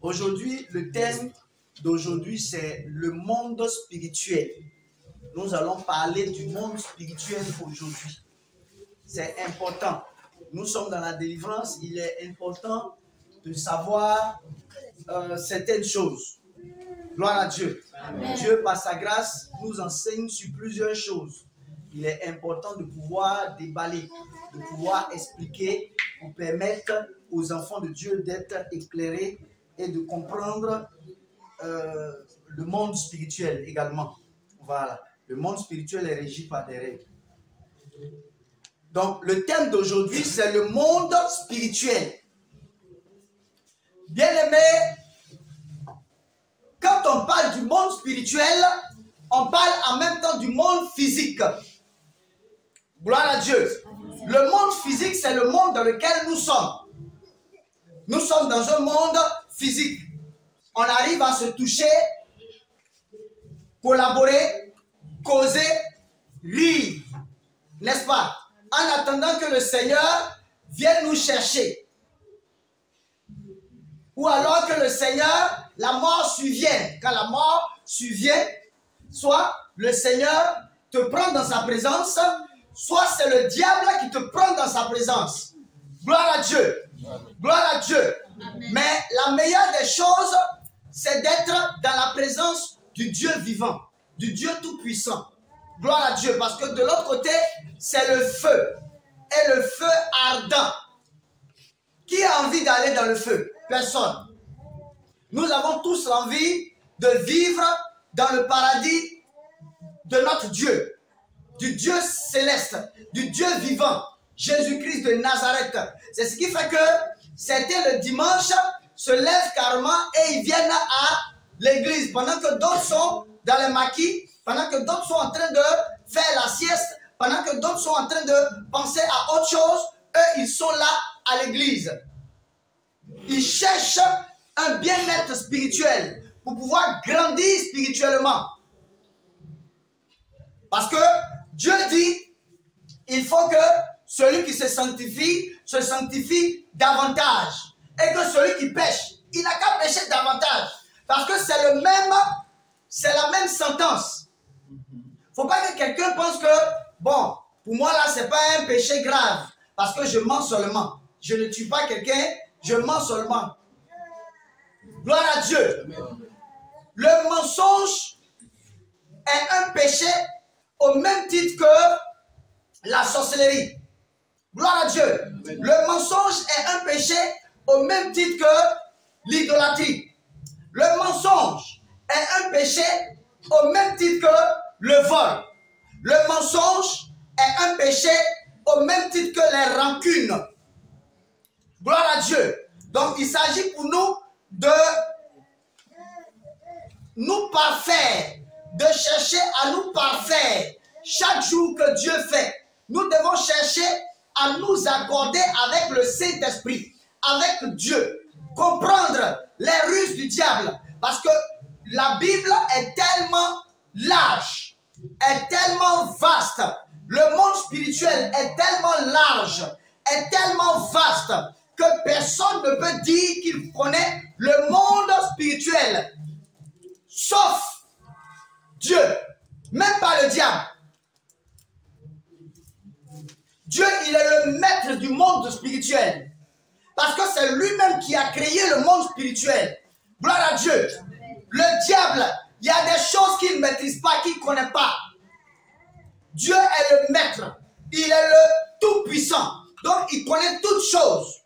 Aujourd'hui, le thème d'aujourd'hui, c'est le monde spirituel. Nous allons parler du monde spirituel aujourd'hui. C'est important. Nous sommes dans la délivrance. Il est important de savoir certaines choses. Gloire à Dieu. Amen. Dieu, par sa grâce, nous enseigne sur plusieurs choses. Il est important de pouvoir déballer, de pouvoir expliquer pour permettre aux enfants de Dieu d'être éclairés et de comprendre le monde spirituel également. Voilà. Le monde spirituel est régi par des règles. Donc, le thème d'aujourd'hui, c'est le monde spirituel. Bien-aimés, quand on parle du monde spirituel, on parle en même temps du monde physique. Gloire à Dieu. Le monde physique, c'est le monde dans lequel nous sommes. Nous sommes dans un monde physique. On arrive à se toucher, collaborer, causer, rire. N'est-ce pas? En attendant que le Seigneur vienne nous chercher. Ou alors que le Seigneur, la mort survienne. Quand la mort survient, soit le Seigneur te prend dans sa présence, soit c'est le diable qui te prend dans sa présence. Gloire à Dieu. Gloire à Dieu. Amen. Mais la meilleure des choses, c'est d'être dans la présence du Dieu vivant, du Dieu tout-puissant. Gloire à Dieu. Parce que de l'autre côté, c'est le feu. Et le feu ardent. Qui a envie d'aller dans le feu? Personne. Nous avons tous l'envie de vivre dans le paradis de notre Dieu. Du Dieu céleste, du Dieu vivant, Jésus-Christ de Nazareth. C'est ce qui fait que certains le dimanche se lèvent carrément et ils viennent à l'église pendant que d'autres sont dans les maquis, pendant que d'autres sont en train de faire la sieste, pendant que d'autres sont en train de penser à autre chose. Eux, ils sont là à l'église. Ils cherchent un bien-être spirituel pour pouvoir grandir spirituellement. Parce que Dieu dit, il faut que celui qui se sanctifie davantage. Et que celui qui pêche, il n'a qu'à pécher davantage. Parce que c'est la même sentence. Il ne faut pas que quelqu'un pense que, bon, pour moi là, ce n'est pas un péché grave. Parce que je mens seulement. Je ne tue pas quelqu'un, je mens seulement. Gloire à Dieu. Le mensonge est un péché au même titre que la sorcellerie. Gloire à Dieu. Le mensonge est un péché au même titre que l'idolâtrie. Le mensonge est un péché au même titre que le vol. Le mensonge est un péché au même titre que les rancunes. Gloire à Dieu. Donc il s'agit pour nous de nous parfaire, de chercher à nous parfaire chaque jour que Dieu fait. Nous devons chercher à nous accorder avec le Saint-Esprit, avec Dieu, comprendre les ruses du diable, parce que la Bible est tellement large, est tellement vaste, le monde spirituel est tellement large, est tellement vaste, que personne ne peut dire qu'il connaît le monde spirituel, sauf Dieu, même pas le diable. Dieu, il est le maître du monde spirituel. Parce que c'est lui-même qui a créé le monde spirituel. Gloire à Dieu. Le diable, il y a des choses qu'il ne maîtrise pas, qu'il ne connaît pas. Dieu est le maître. Il est le tout-puissant. Donc, il connaît toutes choses.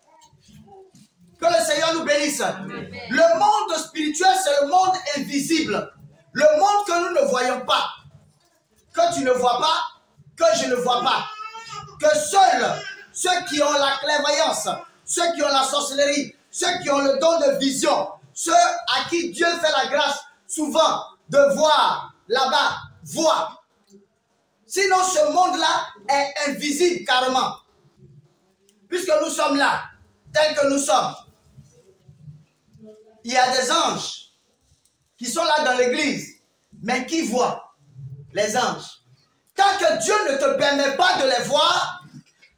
Que le Seigneur nous bénisse. Amen. Le monde spirituel, c'est le monde invisible. Le monde que nous ne voyons pas. Que tu ne vois pas, que je ne vois pas. Que seuls ceux qui ont la clairvoyance, ceux qui ont la sorcellerie, ceux qui ont le don de vision, ceux à qui Dieu fait la grâce souvent de voir là-bas, voient. Sinon, ce monde-là est invisible carrément. Puisque nous sommes là, tels que nous sommes. Il y a des anges qui sont là dans l'église, mais qui voient les anges. Tant que Dieu ne te permet pas de les voir,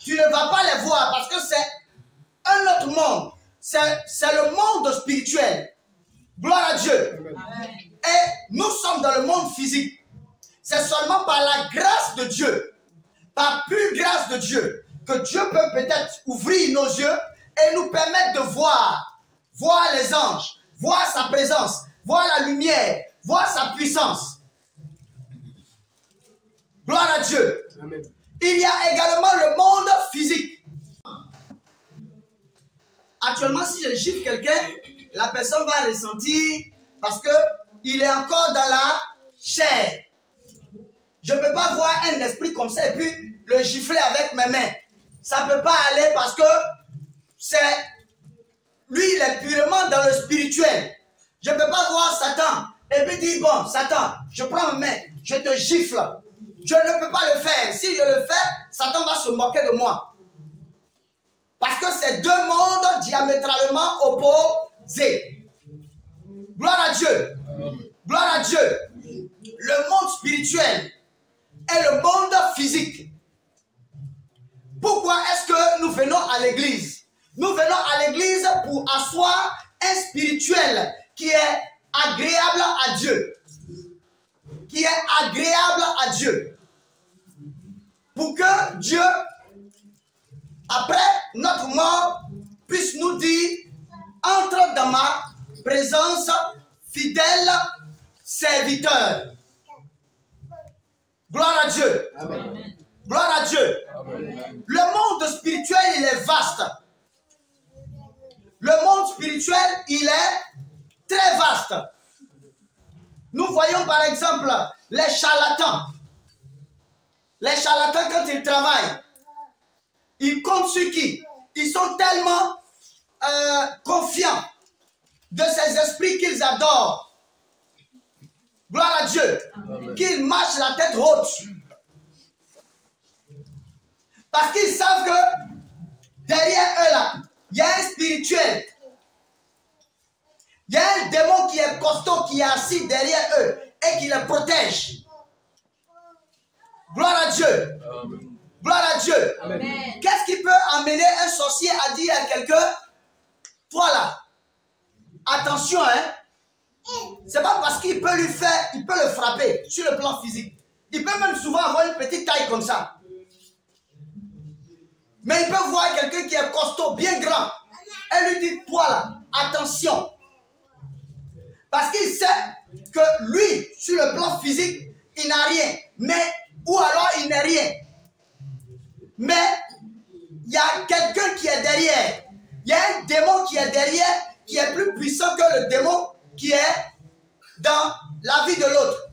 tu ne vas pas les voir parce que c'est un autre monde. C'est le monde spirituel. Gloire à Dieu. Amen. Et nous sommes dans le monde physique. C'est seulement par la grâce de Dieu, par pure grâce de Dieu, que Dieu peut peut-être ouvrir nos yeux et nous permettre de voir les anges, voir sa présence, voir la lumière, voir sa puissance. Gloire à Dieu. Amen. Il y a également le monde physique. Actuellement, si je gifle quelqu'un, la personne va ressentir parce qu'il est encore dans la chair. Je ne peux pas voir un esprit comme ça et puis le gifler avec mes mains. Ça ne peut pas aller parce que lui, il est purement dans le spirituel. Je ne peux pas voir Satan et puis dire, bon, Satan, je prends mes mains, je te gifle. Je ne peux pas le faire. Si je le fais, Satan va se moquer de moi. Parce que c'est deux mondes diamétralement opposés. Gloire à Dieu. Gloire à Dieu. Le monde spirituel et le monde physique. Pourquoi est-ce que nous venons à l'église? Nous venons à l'église pour asseoir un spirituel qui est agréable à Dieu. Qui est agréable à Dieu. Pour que Dieu, après notre mort, puisse nous dire, entre dans ma présence, fidèle serviteur. Gloire à Dieu. Amen. Gloire à Dieu. Amen. Le monde spirituel, il est vaste. Le monde spirituel, il est très vaste. Nous voyons par exemple les charlatans. Les charlatans, quand ils travaillent, ils comptent sur qui? Ils sont tellement confiants de ces esprits qu'ils adorent. Gloire à Dieu. Qu'ils marchent la tête haute. Parce qu'ils savent que derrière eux là, il y a un spirituel. Il y a un démon qui est costaud, qui est assis derrière eux et qui les protège. Gloire à Dieu. Amen. Gloire à Dieu. Amen. Qu'est-ce qui peut amener un sorcier à dire à quelqu'un, toi là, attention, hein. C'est pas parce qu'il peut lui faire, il peut le frapper sur le plan physique. Il peut même souvent avoir une petite taille comme ça. Mais il peut voir quelqu'un qui est costaud, bien grand, et lui dire, toi là, attention. Parce qu'il sait que lui, sur le plan physique, il n'a rien. Mais, ou alors il n'est rien. Mais, il y a quelqu'un qui est derrière. Il y a un démon qui est derrière, qui est plus puissant que le démon qui est dans la vie de l'autre.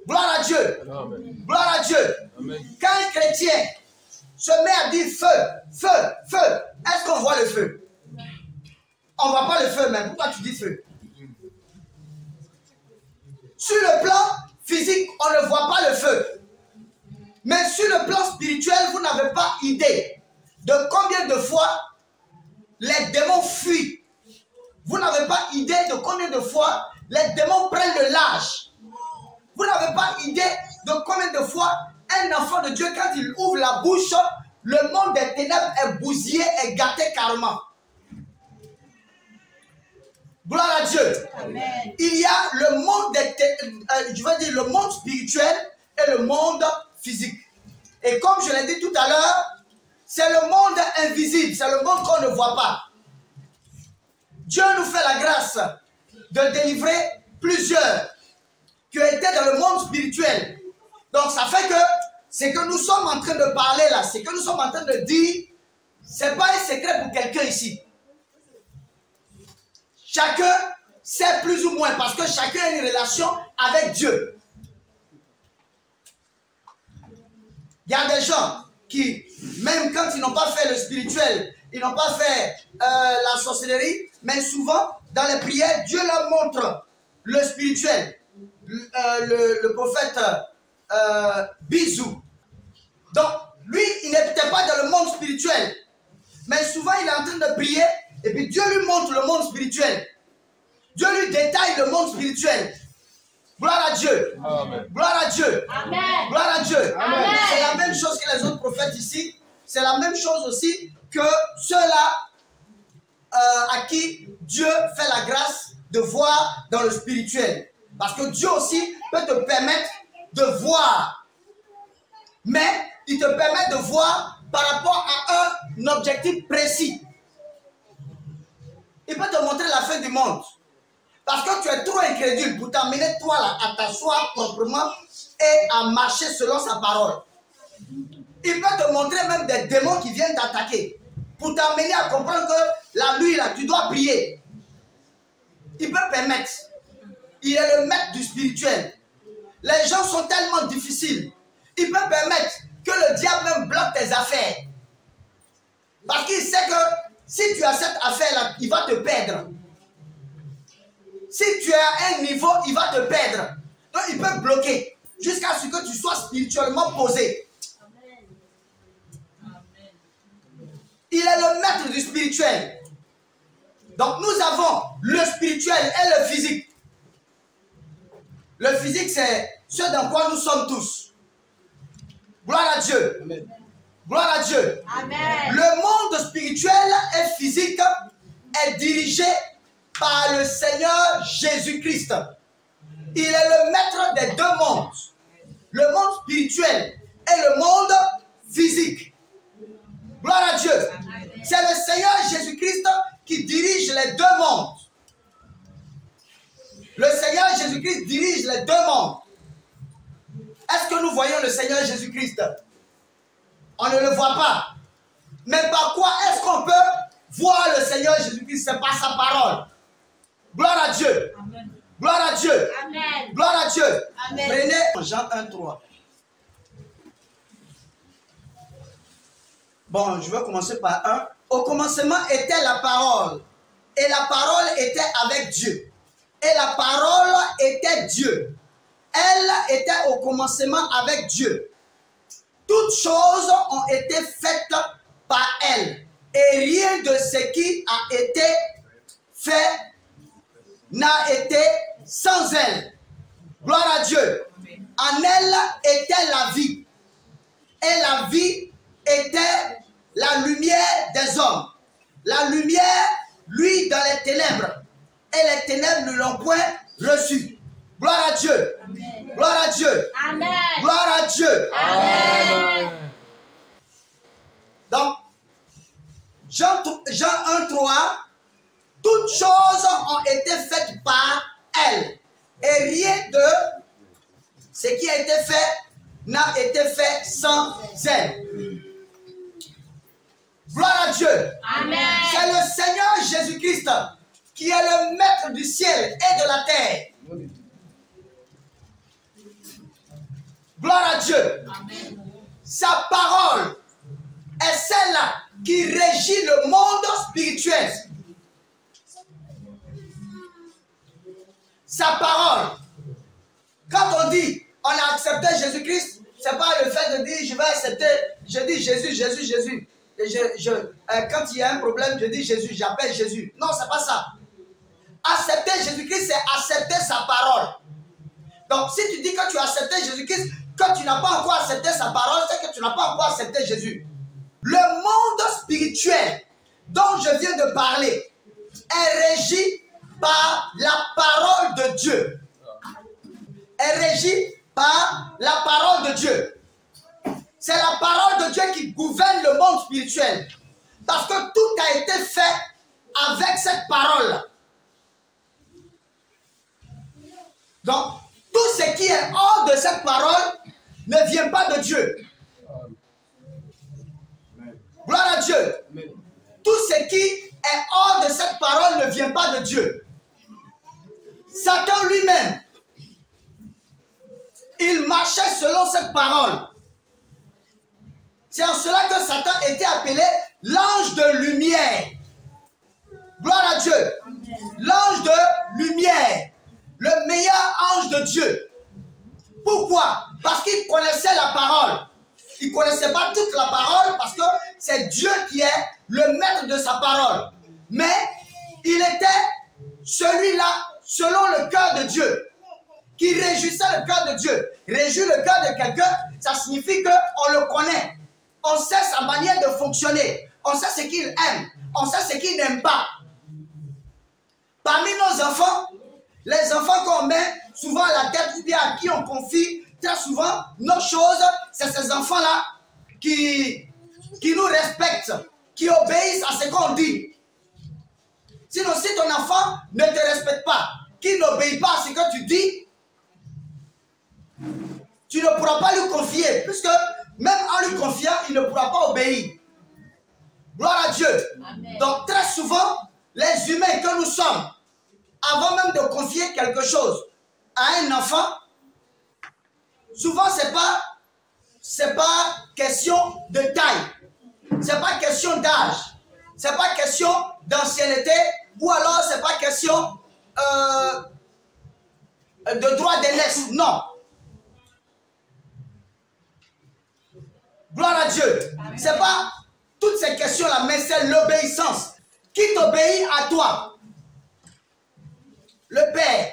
Gloire à Dieu. Amen. Gloire à Dieu. Amen. Quand un chrétien se met à dire feu, feu, feu, est-ce qu'on voit le feu? On ne voit pas le feu, mais pourquoi tu dis feu? Sur le plan physique, on ne voit pas le feu. Mais sur le plan spirituel, vous n'avez pas idée de combien de fois les démons fuient. Vous n'avez pas idée de combien de fois les démons prennent le large. Vous n'avez pas idée de combien de fois un enfant de Dieu, quand il ouvre la bouche, le monde des ténèbres est bousillé et gâté carrément. Gloire à Dieu. Amen. Il y a le monde je veux dire le monde spirituel et le monde physique. Et comme je l'ai dit tout à l'heure, c'est le monde invisible, c'est le monde qu'on ne voit pas. Dieu nous fait la grâce de délivrer plusieurs qui étaient dans le monde spirituel. Donc ça fait que ce que nous sommes en train de parler là, ce que nous sommes en train de dire, ce n'est pas un secret pour quelqu'un ici. Chacun sait plus ou moins parce que chacun a une relation avec Dieu. Il y a des gens qui, même quand ils n'ont pas fait le spirituel, ils n'ont pas fait la sorcellerie, mais souvent, dans les prières, Dieu leur montre le spirituel. Le prophète Bisou. Donc, lui, il n'était pas dans le monde spirituel. Mais souvent, il est en train de prier, et puis Dieu lui montre le monde spirituel. Dieu lui détaille le monde spirituel. Gloire à Dieu. Amen. Gloire à Dieu. Amen. Gloire à Dieu. Amen. C'est la même chose que les autres prophètes ici. C'est la même chose aussi que ceux-là à qui Dieu fait la grâce de voir dans le spirituel. Parce que Dieu aussi peut te permettre de voir. Mais il te permet de voir par rapport à un objectif précis. Il peut te montrer la fin du monde. Parce que tu es trop incrédule pour t'amener toi là, à t'asseoir proprement et à marcher selon sa parole. Il peut te montrer même des démons qui viennent t'attaquer pour t'amener à comprendre que la nuit là, tu dois prier. Il peut permettre. Il est le maître du spirituel. Les gens sont tellement difficiles. Il peut permettre que le diable même bloque tes affaires. Parce qu'il sait que si tu as cette affaire-là, il va te perdre. Si tu es à un niveau, il va te perdre. Donc il peut bloquer jusqu'à ce que tu sois spirituellement posé. Il est le maître du spirituel. Donc nous avons le spirituel et le physique. Le physique, c'est ce dans quoi nous sommes tous. Gloire à Dieu. Amen. Gloire à Dieu. Amen. Le monde spirituel et physique est dirigé par le Seigneur Jésus-Christ. Il est le maître des deux mondes. Le monde spirituel et le monde physique. Gloire à Dieu. C'est le Seigneur Jésus-Christ qui dirige les deux mondes. Le Seigneur Jésus-Christ dirige les deux mondes. Est-ce que nous voyons le Seigneur Jésus-Christ? On ne le voit pas. Mais par quoi est-ce qu'on peut voir le Seigneur Jésus-Christ? C'est par sa parole. Gloire à Dieu. Amen. Gloire à Dieu. Amen. Gloire à Dieu. Amen. Prenez Jean 1:3. Bon, je vais commencer par 1. Au commencement était la parole. Et la parole était avec Dieu. Et la parole était Dieu. Elle était au commencement avec Dieu. Toutes choses ont été faites par elle. Et rien de ce qui a été fait n'a été sans elle. Gloire à Dieu. En elle était la vie. Et la vie était la lumière des hommes. La lumière, lui, dans les ténèbres. Et les ténèbres ne l'ont point reçu. Gloire à Dieu. Amen. Gloire à Dieu. Amen. Gloire à Dieu. Amen. Donc, Jean 1:3, toutes choses ont été faites par elle. Et rien de ce qui a été fait n'a été fait sans elle. Gloire à Dieu. Amen. C'est le Seigneur Jésus-Christ qui est le maître du ciel et de la terre. Gloire à Dieu. Amen. Sa parole est celle qui régit le monde spirituel. Sa parole. Quand on dit on a accepté Jésus-Christ, ce n'est pas le fait de dire je vais accepter, je dis Jésus, Jésus, Jésus. Et quand il y a un problème, je dis Jésus, j'appelle Jésus. Non, ce n'est pas ça. Accepter Jésus-Christ, c'est accepter sa parole. Donc, si tu dis que tu as accepté Jésus-Christ, que tu n'as pas encore accepté sa parole, c'est que tu n'as pas encore accepté Jésus. Le monde spirituel dont je viens de parler est régi par la parole de Dieu. Est régi par la parole de Dieu. C'est la parole de Dieu qui gouverne le monde spirituel. Parce que tout a été fait avec cette parole. Donc, tout ce qui est hors de cette parole ne vient pas de Dieu. Gloire à Dieu. Tout ce qui est hors de cette parole ne vient pas de Dieu. Satan lui-même, il marchait selon cette parole. C'est en cela que Satan était appelé l'ange de lumière. Gloire à Dieu. L'ange de lumière. Le meilleur ange de Dieu. Pourquoi? Parce qu'il connaissait la parole. Il ne connaissait pas toute la parole parce que c'est Dieu qui est le maître de sa parole. Mais il était celui-là selon le cœur de Dieu. Qui réjouissait le cœur de Dieu. Réjouir le cœur de quelqu'un, ça signifie qu'on le connaît. On sait sa manière de fonctionner. On sait ce qu'il aime. On sait ce qu'il n'aime pas. Parmi nos enfants, les enfants qu'on met souvent à la tête ou bien à qui on confie très souvent nos choses, c'est ces enfants-là qui nous respectent, qui obéissent à ce qu'on dit. Sinon, si ton enfant ne te respecte pas, qui n'obéit pas à ce que tu dis, tu ne pourras pas lui confier, puisque même en lui confiant, il ne pourra pas obéir. Gloire à Dieu. Amen. Donc très souvent, les humains que nous sommes, avant même de confier quelque chose à un enfant, souvent c'est pas question de taille, c'est pas question d'âge, c'est pas question d'ancienneté, ou alors c'est pas question de droit d'aînesse, non. Gloire à Dieu. C'est pas toutes ces questions-là, mais c'est l'obéissance. Qui t'obéit à toi? Le père.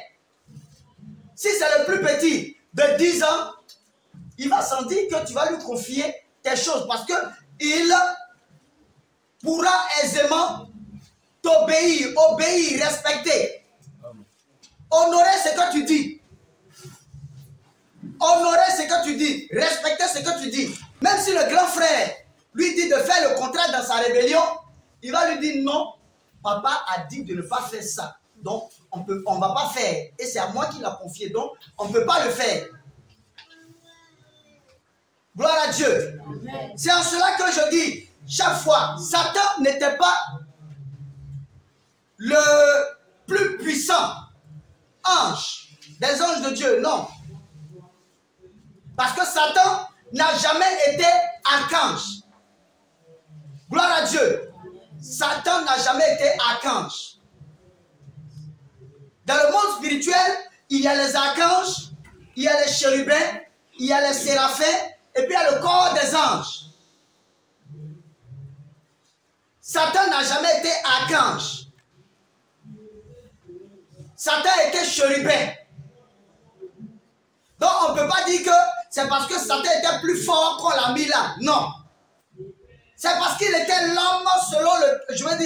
Si c'est le plus petit de 10 ans, il va sentir que tu vas lui confier tes choses parce qu'il pourra aisément t'obéir, obéir, respecter. Honorer ce que tu dis. Honorer ce que tu dis. Respecter ce que tu dis. Même si le grand frère lui dit de faire le contraire dans sa rébellion, il va lui dire non, papa a dit de ne pas faire ça. Donc, on ne va pas faire. Et c'est à moi qu'il l'a confié. Donc, on ne peut pas le faire. Gloire à Dieu. C'est en cela que je dis, chaque fois, Satan n'était pas le plus puissant ange des anges de Dieu. Non. Parce que Satan n'a jamais été archange. Gloire à Dieu. Satan n'a jamais été archange. Dans le monde spirituel, il y a les archanges, il y a les chérubins, il y a les séraphins, et puis il y a le corps des anges. Satan n'a jamais été archange. Satan était chérubin. Donc on ne peut pas dire que c'est parce que Satan était plus fort qu'on l'a mis là. Non. C'est parce qu'il était l'homme selon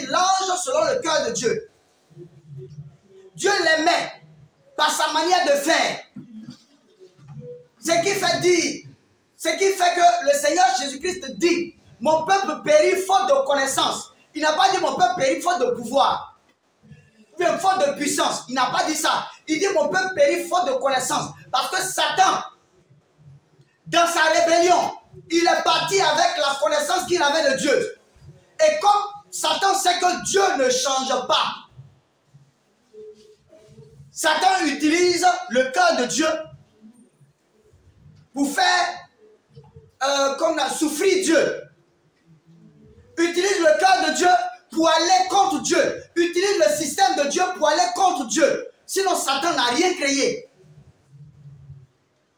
l'ange selon le cœur de Dieu. Dieu l'aimait par sa manière de faire. Ce qui fait que le Seigneur Jésus-Christ dit, mon peuple périt faute de connaissance. Il n'a pas dit mon peuple périt faute de pouvoir, faute de puissance. Il n'a pas dit ça. Il dit mon peuple périt faute de connaissance. Parce que Satan, dans sa rébellion, il est parti avec la connaissance qu'il avait de Dieu. Et comme Satan sait que Dieu ne change pas, Satan utilise le cœur de Dieu pour faire souffrir Dieu. Utilise le cœur de Dieu pour aller contre Dieu. Utilise le système de Dieu pour aller contre Dieu. Sinon, Satan n'a rien créé.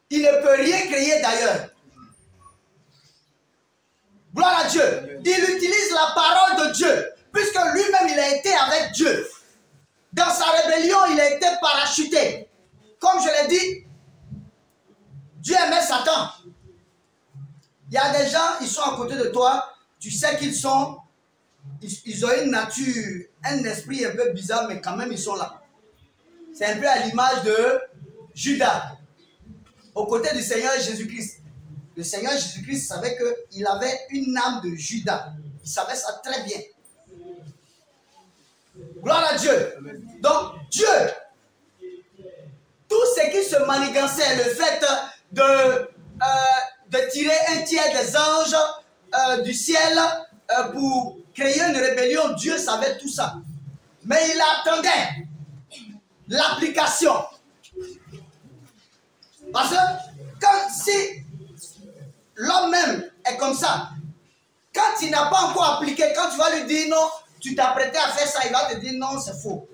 Il ne peut rien créer d'ailleurs. Gloire à Dieu. Il utilise la parole de Dieu, puisque lui-même il a été avec Dieu. Dans sa rébellion, il a été parachuté. Comme je l'ai dit, Dieu aimait Satan. Il y a des gens, ils sont à côté de toi, tu sais qu'ils ont une nature, un esprit un peu bizarre, mais quand même ils sont là. C'est un peu à l'image de Judas, aux côtés du Seigneur Jésus-Christ. Le Seigneur Jésus-Christ savait qu'il avait une âme de Judas. Il savait ça très bien. Gloire à Dieu. Donc, Dieu, tout ce qui se manigançait, le fait de tirer un tiers des anges du ciel pour créer une rébellion, Dieu savait tout ça. Mais il attendait l'application. Parce que si l'homme même est comme ça, quand il n'a pas encore appliqué, quand tu vas lui dire non, tu t'apprêtais à faire ça, il va te dire non, c'est faux.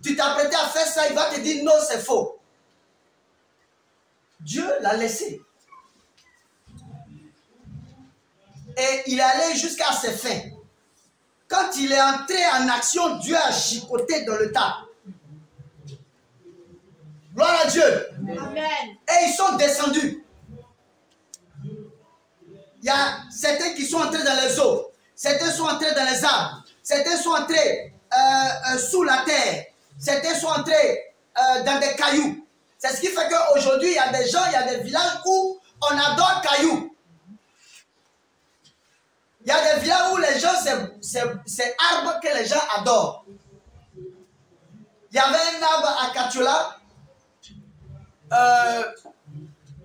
Tu t'apprêtais à faire ça, il va te dire non, c'est faux. Dieu l'a laissé. Et il est allé jusqu'à ses fins. Quand il est entré en action, Dieu a chicoté dans le tas. Gloire à Dieu. Amen. Et ils sont descendus. Il y a certains qui sont entrés dans les eaux. Certains sont entrés dans les arbres. Certains sont entrés sous la terre. Certains sont entrés dans des cailloux. C'est ce qui fait qu'aujourd'hui, il y a des gens, il y a des villages où on adore cailloux. Il y a des villages où les gens, c'est arbre que les gens adorent. Il y avait un arbre à Katiola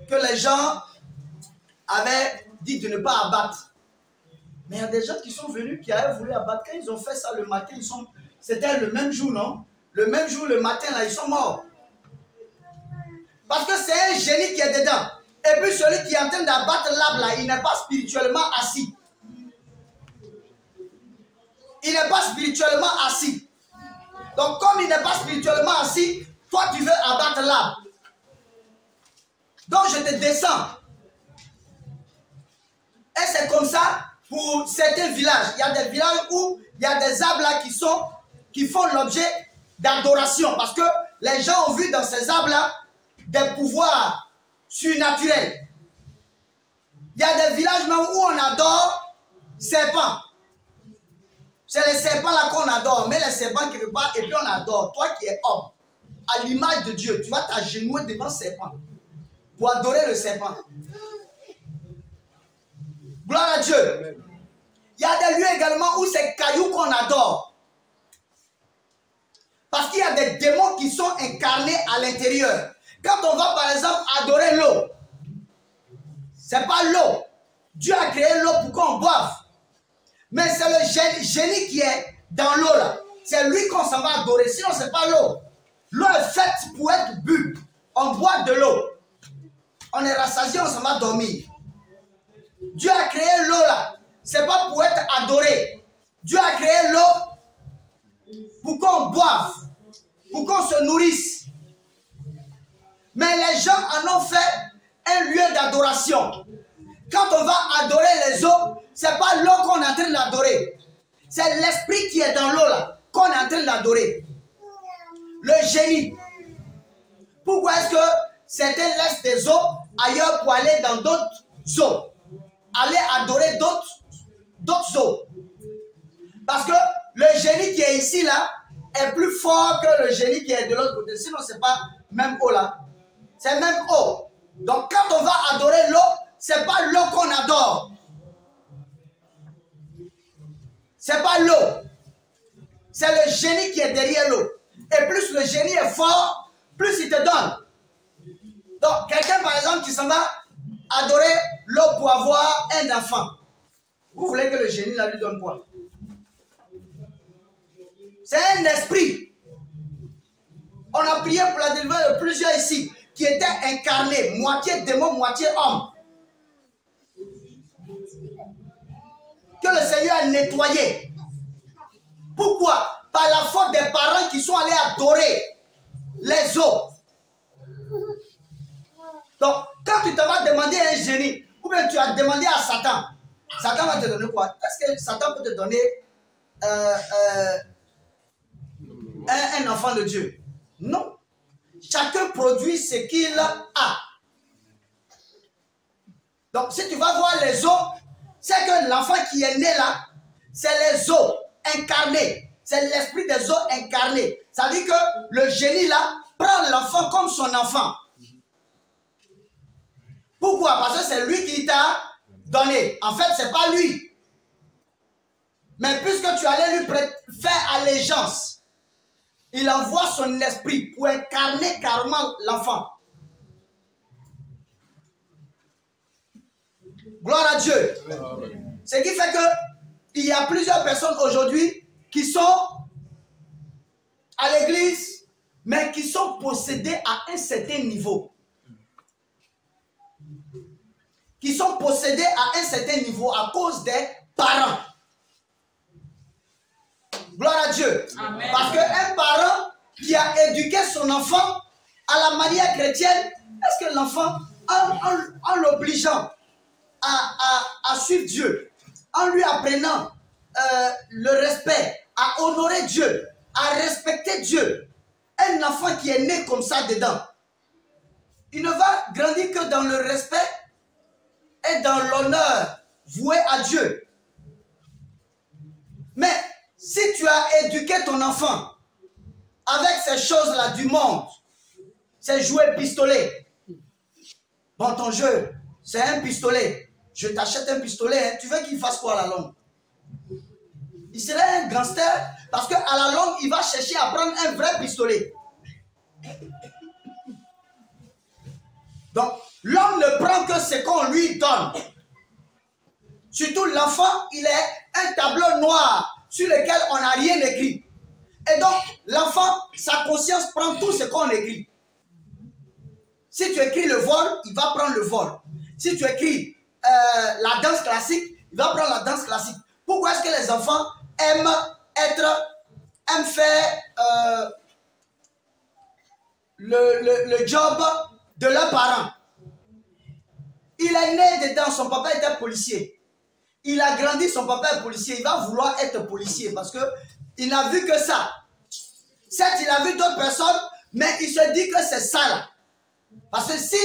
que les gens avaient dit de ne pas abattre. Mais il y a des gens qui sont venus, qui avaient voulu abattre. Quand ils ont fait ça le matin, c'était le même jour, non? Le même jour, le matin, là, ils sont morts. Parce que c'est un génie qui est dedans. Et puis celui qui est en train d'abattre l'arbre, là, il n'est pas spirituellement assis. Il n'est pas spirituellement assis. Donc, comme il n'est pas spirituellement assis, toi, tu veux abattre l'arbre. Donc, je te descends. Et c'est comme ça pour certains villages. Il y a des villages où il y a des arbres là qui font l'objet d'adoration. Parce que les gens ont vu dans ces arbres-là des pouvoirs surnaturels. Il y a des villages même où on adore serpents. C'est les serpents là qu'on adore. Mais les serpents quelque part, et puis on adore. Toi qui es homme, à l'image de Dieu, tu vas t'agenouiller devant le serpent pour adorer le serpent. Gloire à Dieu. Il y a des lieux également où c'est cailloux qu'on adore. Parce qu'il y a des démons qui sont incarnés à l'intérieur. Quand on va par exemple adorer l'eau, c'est pas l'eau. Dieu a créé l'eau pour qu'on boive. Mais c'est le génie qui est dans l'eau là. C'est lui qu'on s'en va adorer. Sinon, c'est pas l'eau. L'eau est faite pour être bu. On boit de l'eau. On est rassasié, on s'en va dormir. Dieu a créé l'eau là. C'est pas pour être adoré. Dieu a créé l'eau pour qu'on boive, pour qu'on se nourrisse. Mais les gens en ont fait un lieu d'adoration. Quand on va adorer les eaux, c'est pas l'eau qu'on est en train d'adorer. C'est l'esprit qui est dans l'eau là qu'on est en train d'adorer. Le génie. Pourquoi est-ce que certains laissent des eaux ailleurs pour aller dans d'autres eaux? Aller adorer d'autres eaux. Parce que le génie qui est ici là est plus fort que le génie qui est de l'autre côté. Sinon, c'est pas même eau là. C'est même eau. Donc quand on va adorer l'eau, c'est pas l'eau qu'on adore. C'est pas l'eau. C'est le génie qui est derrière l'eau. Et plus le génie est fort, plus il te donne. Donc quelqu'un par exemple qui s'en va adorer l'eau pour avoir un enfant. Vous voulez que le génie là lui donne quoi? C'est un esprit. On a prié pour la délivrance de plusieurs ici qui étaient incarnés, moitié démon, moitié homme. Que le Seigneur a nettoyé. Pourquoi? Par la faute des parents qui sont allés adorer les eaux. Donc, quand tu te vas demander à un génie, ou bien tu as demandé à Satan, Satan va te donner quoi? Est-ce que Satan peut te donner un enfant de Dieu? Non. Chacun produit ce qu'il a. Donc, si tu vas voir les eaux, c'est que l'enfant qui est né là, c'est les eaux incarnées. C'est l'esprit des eaux incarnées. Ça veut dire que le génie là prend l'enfant comme son enfant. Pourquoi? Parce que c'est lui qui t'a donné. En fait, ce n'est pas lui. Mais puisque tu allais lui faire allégeance, il envoie son esprit pour incarner carrément l'enfant. Gloire à Dieu. Ce qui fait qu'il y a plusieurs personnes aujourd'hui qui sont à l'église, mais qui sont possédées à un certain niveau. Qui sont possédés à un certain niveau à cause des parents. Gloire à Dieu. Amen. Parce qu'un parent qui a éduqué son enfant à la manière chrétienne, est-ce que l'enfant, en l'obligeant à suivre Dieu, en lui apprenant le respect, à honorer Dieu, à respecter Dieu, un enfant qui est né comme ça dedans, il ne va grandir que dans le respect et dans l'honneur voué à Dieu. Mais Si tu as éduqué ton enfant avec ces choses-là du monde, ces jouets pistolets, bon, ton jeu, c'est un pistolet. Je t'achète un pistolet, hein. Tu veux qu'il fasse quoi à la longue? Il serait un gangster parce qu'à la longue, il va chercher à prendre un vrai pistolet. Donc, l'homme ne prend que ce qu'on lui donne. Surtout l'enfant, il est un tableau noir sur lequel on n'a rien écrit. Et donc, l'enfant, sa conscience prend tout ce qu'on écrit. Si tu écris le vol, il va prendre le vol. Si tu écris la danse classique, il va prendre la danse classique. Pourquoi est-ce que les enfants aiment faire le job de leurs parents? Il est né dedans, son papa était policier. Il a grandi, son papa est policier. Il va vouloir être policier parce qu'il n'a vu que ça. Certes, il a vu d'autres personnes, mais il se dit que c'est ça là. Parce que si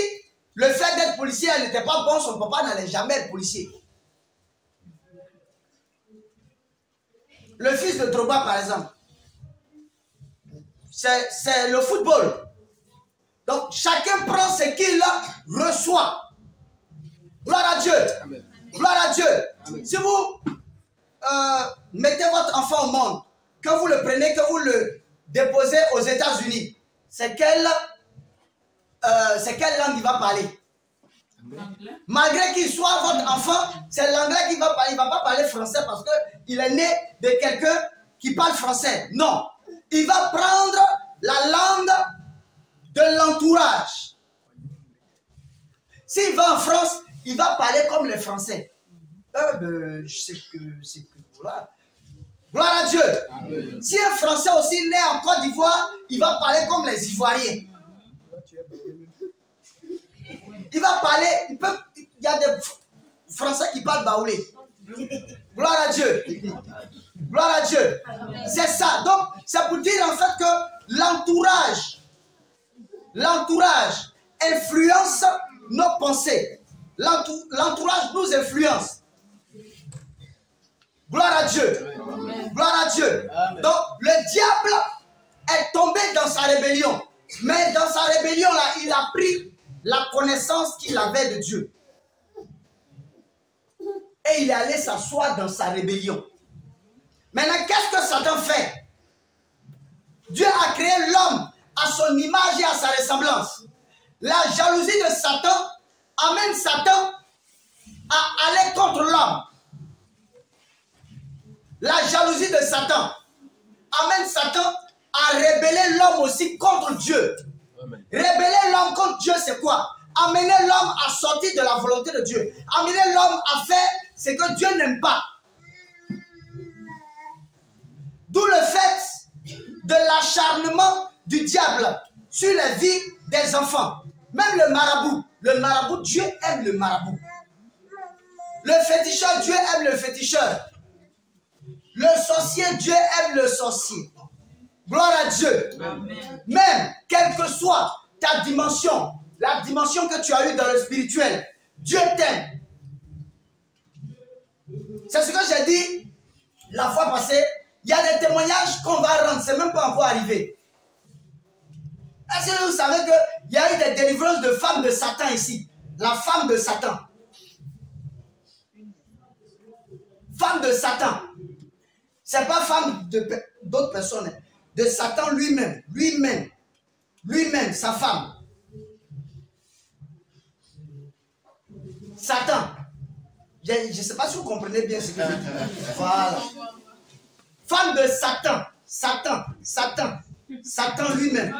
le fait d'être policier n'était pas bon, son papa n'allait jamais être policier. Le fils de Drogba, par exemple, c'est le football. Donc, chacun prend ce qu'il reçoit. Gloire à Dieu. Amen. Gloire à Dieu. Amen. Si vous mettez votre enfant au monde, que vous le prenez, que vous le déposez aux États-Unis, c'est quelle langue il va parler? Malgré qu'il soit votre enfant, c'est l'anglais qu'il va parler. Il ne va pas parler français parce qu'il est né de quelqu'un qui parle français. Non. Il va prendre la langue de l'entourage. S'il va en France, il va parler comme les Français. Je sais que c'est que voilà. Gloire à Dieu. Amen. Si un Français aussi né en Côte d'Ivoire, il va parler comme les Ivoiriens. Il va parler, il y a des Français qui parlent baoulé. Gloire à Dieu. Gloire à Dieu. C'est ça. Donc, c'est pour dire en fait que l'entourage influence nos pensées. L'entourage nous influence. Gloire à Dieu. Amen. Gloire à Dieu. Amen. Donc, le diable est tombé dans sa rébellion. Mais dans sa rébellion, là, il a pris la connaissance qu'il avait de Dieu. Et il est allé s'asseoir dans sa rébellion. Maintenant, qu'est-ce que Satan fait? Dieu a créé l'homme à son image et à sa ressemblance. La jalousie de Satan amène Satan à aller contre l'homme. La jalousie de Satan amène Satan à rébeller l'homme aussi contre Dieu. Amen. Rébeller l'homme contre Dieu, c'est quoi? Amener l'homme à sortir de la volonté de Dieu. Amener l'homme à faire ce que Dieu n'aime pas. D'où le fait de l'acharnement du diable sur la vie des enfants. Même le marabout, Dieu aime le marabout. Le féticheur, Dieu aime le féticheur. Le sorcier, Dieu aime le sorcier. Gloire à Dieu. Amen. Même, quelle que soit ta dimension, la dimension que tu as eue dans le spirituel, Dieu t'aime. C'est ce que j'ai dit la fois passée. Il y a des témoignages qu'on va rendre, c'est même pas encore arrivé. Est-ce que vous savez qu'il y a eu des délivrances de femmes de Satan ici? La femme de Satan. Femme de Satan. C'est pas femme d'autres personnes. De Satan lui-même. Lui-même, sa femme. Satan. Je ne sais pas si vous comprenez bien ce que je dis. Voilà. Femme de Satan. Satan lui-même.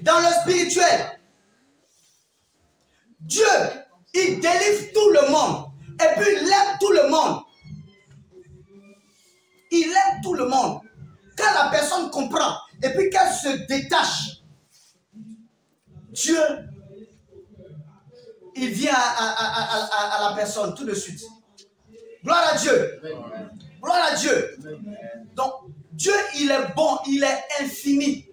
Dans le spirituel, Dieu, il délivre tout le monde. Et puis il aime tout le monde. Il aime tout le monde. Quand la personne comprend et puis qu'elle se détache, Dieu, il vient à la personne tout de suite. Gloire à Dieu. Gloire à Dieu. Donc, Dieu, il est bon, il est infini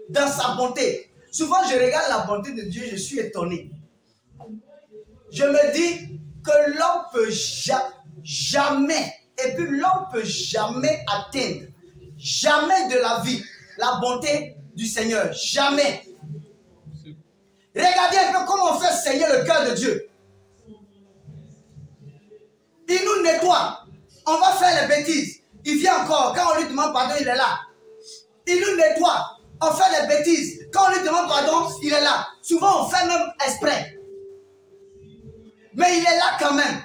dans sa bonté. Souvent, je regarde la bonté de Dieu, je suis étonné. Je me dis que l'homme ne peut jamais Et puis l'homme ne peut jamais atteindre, jamais de la vie, la bonté du Seigneur. Jamais. Regardez un peu comment on fait saigner le cœur de Dieu. Il nous nettoie. On va faire les bêtises. Il vient encore. Quand on lui demande pardon, il est là. Il nous nettoie. On fait les bêtises. Quand on lui demande pardon, il est là. Souvent, on fait même exprès. Mais il est là quand même.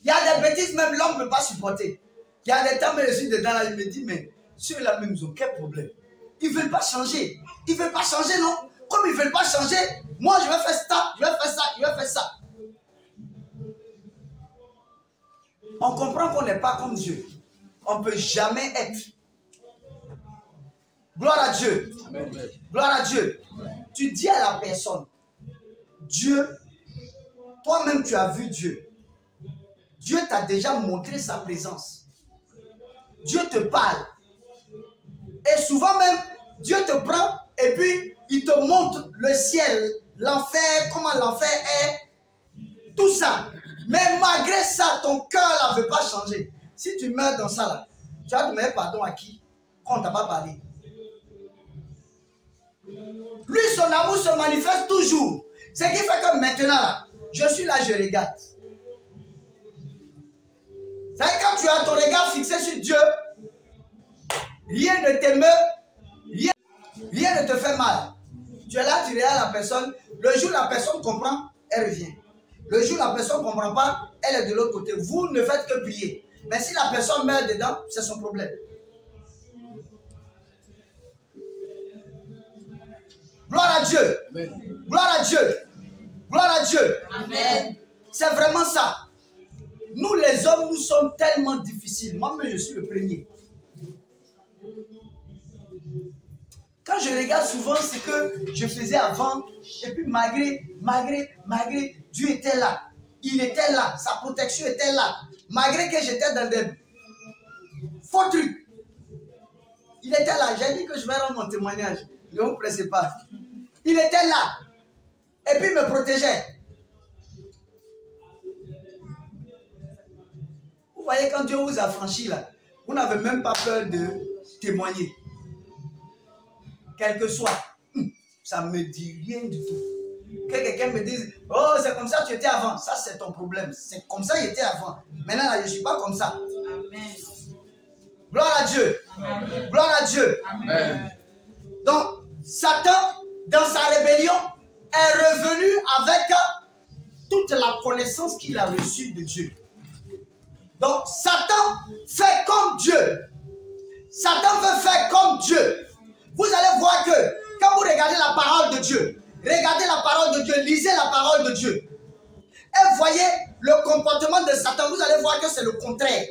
Il y a des bêtises, même l'homme ne peut pas supporter. Il y a des temps, mais je suis dedans là, il me dit, mais ceux-là même, ils ont quel problème? Ils ne veulent pas changer. Ils ne veulent pas changer, non? Comme ils ne veulent pas changer, moi je vais faire ça, je vais faire ça, je vais faire ça. On comprend qu'on n'est pas comme Dieu. On ne peut jamais être. Gloire à Dieu. Amen. Gloire à Dieu. Amen. Tu dis à la personne, Dieu, toi-même tu as vu Dieu. Dieu t'a déjà montré sa présence. Dieu te parle. Et souvent même, Dieu te prend et puis il te montre le ciel, l'enfer, comment l'enfer est, tout ça. Mais malgré ça, ton cœur ne veut pas changer. Si tu meurs dans ça là, tu vas demander pardon à qui? Quand on ne t'a pas parlé. Lui, son amour se manifeste toujours. Ce qui fait que maintenant là, je suis là, je regarde. C'est quand tu as ton regard fixé sur Dieu, rien ne t'émeut, rien ne te fait mal. Tu es là, tu regardes la personne. Le jour où la personne comprend, elle revient. Le jour où la personne ne comprend pas, elle est de l'autre côté. Vous ne faites que prier. Mais si la personne meurt dedans, c'est son problème. Gloire à Dieu. Amen. Gloire à Dieu. Gloire à Dieu. Amen. C'est vraiment ça. Nous les hommes, nous sommes tellement difficiles. Moi-même, je suis le premier. Quand je regarde souvent ce que je faisais avant, et puis malgré, Dieu était là. Il était là. Sa protection était là. Malgré que j'étais dans des faux trucs. Il était là. J'ai dit que je vais rendre mon témoignage. Ne vous pressez pas. Il était là. Et puis il me protégeait. Vous voyez, quand Dieu vous a franchi là, vous n'avez même pas peur de témoigner. Quel que soit. Ça ne me dit rien du tout. Que quelqu'un me dise, oh, c'est comme ça que tu étais avant. Ça, c'est ton problème. C'est comme ça que j'étais avant. Maintenant, là, je ne suis pas comme ça. Amen. Gloire à Dieu. Amen. Gloire à Dieu. Amen. Donc, Satan, dans sa rébellion, est revenu avec toute la connaissance qu'il a reçue de Dieu. Donc, Satan fait comme Dieu. Satan veut faire comme Dieu. Vous allez voir que quand vous regardez la parole de Dieu, regardez la parole de Dieu, lisez la parole de Dieu, et voyez le comportement de Satan, vous allez voir que c'est le contraire.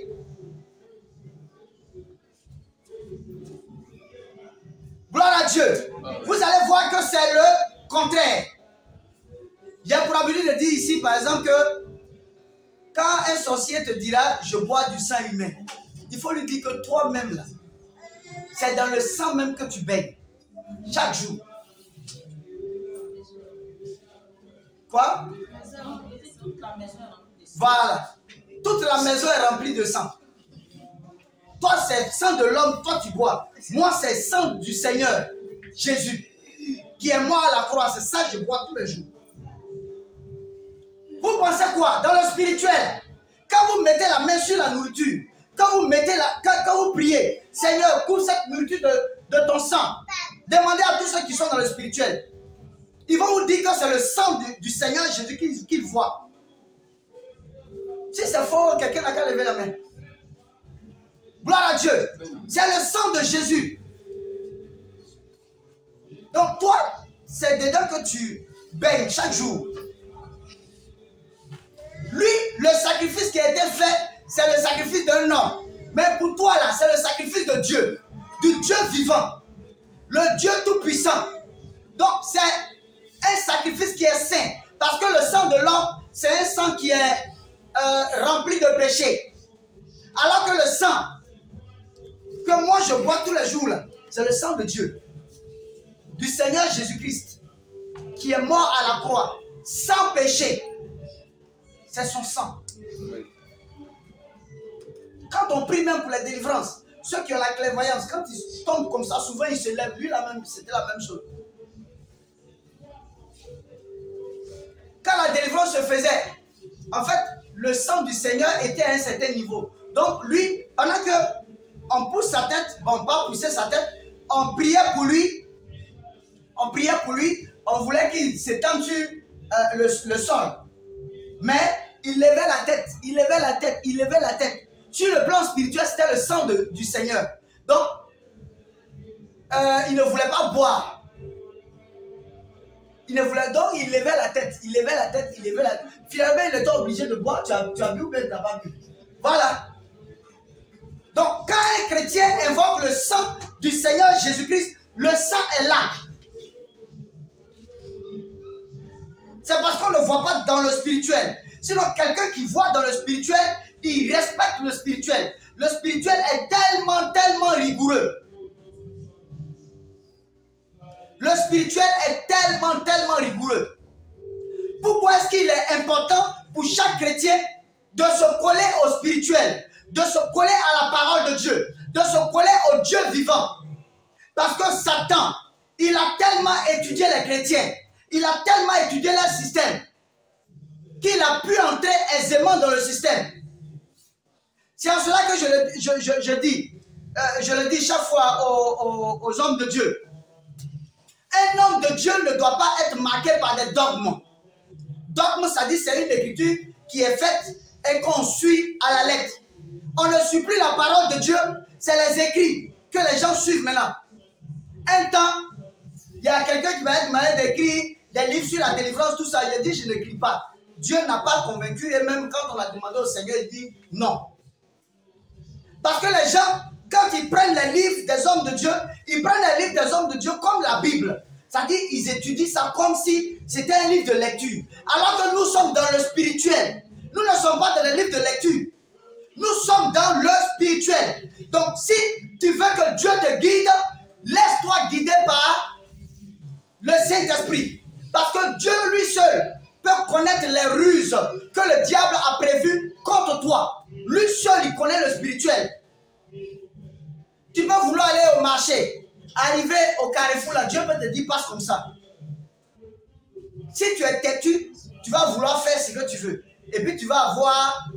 Gloire à Dieu. Vous allez voir que c'est le contraire. J'ai pour habitude de dire ici, par exemple, que quand un sorcier te dira, je bois du sang humain, il faut lui dire que toi-même, là, c'est dans le sang même que tu baignes. Chaque jour. Quoi? Voilà. Toute la maison est remplie de sang. Toi, c'est sang de l'homme, toi tu bois. Moi, c'est sang du Seigneur, Jésus, qui est mort à la croix. C'est ça que je bois tous les jours. Vous pensez quoi? Dans le spirituel, quand vous mettez la main sur la nourriture, quand vous priez, Seigneur, couvre cette nourriture de ton sang. Demandez à tous ceux qui sont dans le spirituel. Ils vont vous dire que c'est le sang du Seigneur Jésus qu'ils voient. Si c'est faux, quelqu'un n'a qu'à lever la main. Gloire à Dieu. C'est le sang de Jésus. Donc toi, c'est dedans que tu baignes chaque jour. Lui, le sacrifice qui a été fait, c'est le sacrifice d'un homme. Mais pour toi là, c'est le sacrifice de Dieu. Du Dieu vivant. Le Dieu tout-puissant. Donc c'est un sacrifice qui est saint. Parce que le sang de l'homme, c'est un sang qui est rempli de péché. Alors que le sang que moi je bois tous les jours là, c'est le sang de Dieu. Du Seigneur Jésus-Christ. Qui est mort à la croix. Sans péché. C'est son sang. Quand on prie même pour la délivrance, ceux qui ont la clairvoyance, quand ils tombent comme ça, souvent ils se lèvent. Lui, c'était la même chose. Quand la délivrance se faisait, en fait, le sang du Seigneur était à un certain niveau. Donc lui, pendant qu'on pousse sa tête, bon, pas pousser sa tête, on priait pour lui, on voulait qu'il s'étende sur le sol. Mais il levait la tête, il levait la tête, il levait la tête. Sur le plan spirituel, c'était le sang du Seigneur. Donc, il ne voulait pas boire. Il levait la tête, il levait la tête, il levait la tête. Finalement, il était obligé de boire. Tu as bu ou bien tu n'as pas bu? Voilà. Donc, quand un chrétien invoque le sang du Seigneur Jésus-Christ, le sang est là. C'est parce qu'on ne le voit pas dans le spirituel. Sinon, quelqu'un qui voit dans le spirituel, il respecte le spirituel. Le spirituel est tellement, tellement rigoureux. Le spirituel est tellement, tellement rigoureux. Pourquoi est-ce qu'il est important pour chaque chrétien de se coller au spirituel, de se coller à la parole de Dieu, de se coller au Dieu vivant? Parce que Satan, il a tellement étudié les chrétiens, il a tellement étudié leur système, qu'il a pu entrer aisément dans le système. C'est en cela que je le dis chaque fois aux hommes de Dieu. Un homme de Dieu ne doit pas être marqué par des dogmes. Dogme, ça dit c'est une écriture qui est faite et qu'on suit à la lettre. On ne suit plus la parole de Dieu, c'est les écrits que les gens suivent maintenant. Un temps, il y a quelqu'un qui va être malade d'écrire des livres sur la délivrance, tout ça. Il a dit, je n'écris pas. Dieu n'a pas convaincu, et même quand on a demandé au Seigneur, il dit non. Parce que les gens, quand ils prennent les livres des hommes de Dieu, ils prennent les livres des hommes de Dieu comme la Bible. C'est-à-dire qu'ils étudient ça comme si c'était un livre de lecture. Alors que nous sommes dans le spirituel. Nous ne sommes pas dans le livre de lecture. Nous sommes dans le spirituel. Donc si tu veux que Dieu te guide, laisse-toi guider par le Saint-Esprit. Parce que Dieu lui seul peut connaître les ruses que le diable a prévues contre toi. Lui seul, il connaît le spirituel. Tu peux vouloir aller au marché, arriver au carrefour, là, Dieu peut te dire passe comme ça. Si tu es têtu, tu vas vouloir faire ce que tu veux. Et puis tu vas avoir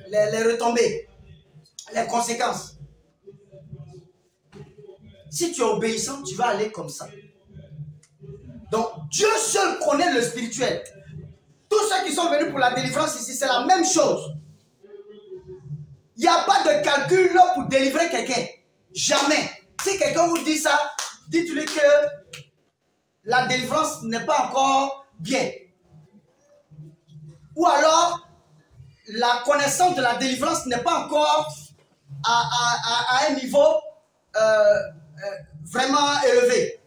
les retombées, les conséquences. Si tu es obéissant, tu vas aller comme ça. Donc Dieu seul connaît le spirituel. Tous ceux qui sont venus pour la délivrance ici, c'est la même chose. Il n'y a pas de calcul là pour délivrer quelqu'un. Jamais. Si quelqu'un vous dit ça, dites-lui que la délivrance n'est pas encore bien. Ou alors, la connaissance de la délivrance n'est pas encore à un niveau vraiment élevé.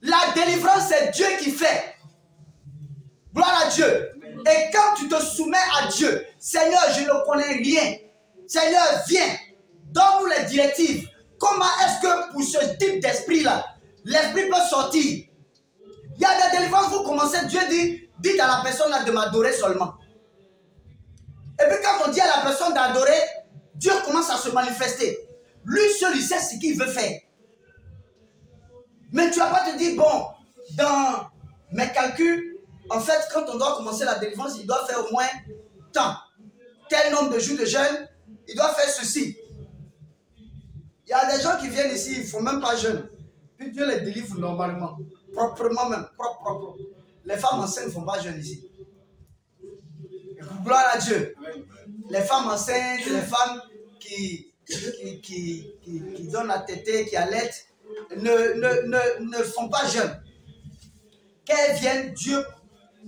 La délivrance, c'est Dieu qui fait. Gloire à Dieu. Et quand tu te soumets à Dieu, Seigneur, je ne connais rien. Seigneur, viens. Donne-nous les directives. Comment est-ce que pour ce type d'esprit-là, l'esprit peut sortir? Il y a des délivrances, vous commencez, Dieu dit, dites à la personne là de m'adorer seulement. Et puis quand on dit à la personne d'adorer, Dieu commence à se manifester. Lui seul, il sait ce qu'il veut faire. Mais tu ne vas pas te dire, bon, dans mes calculs, en fait, quand on doit commencer la délivrance, il doit faire au moins tant. Tel nombre de jours de jeûne, il doit faire ceci. Il y a des gens qui viennent ici, ils ne font même pas jeûne. Puis Dieu les délivre normalement, proprement même, propre. Les femmes enceintes ne font pas jeûne ici. Et pour gloire à Dieu. Les femmes enceintes, les femmes qui donnent la tétée, qui allaitent, ne font pas jeûne. Qu'elles viennent, Dieu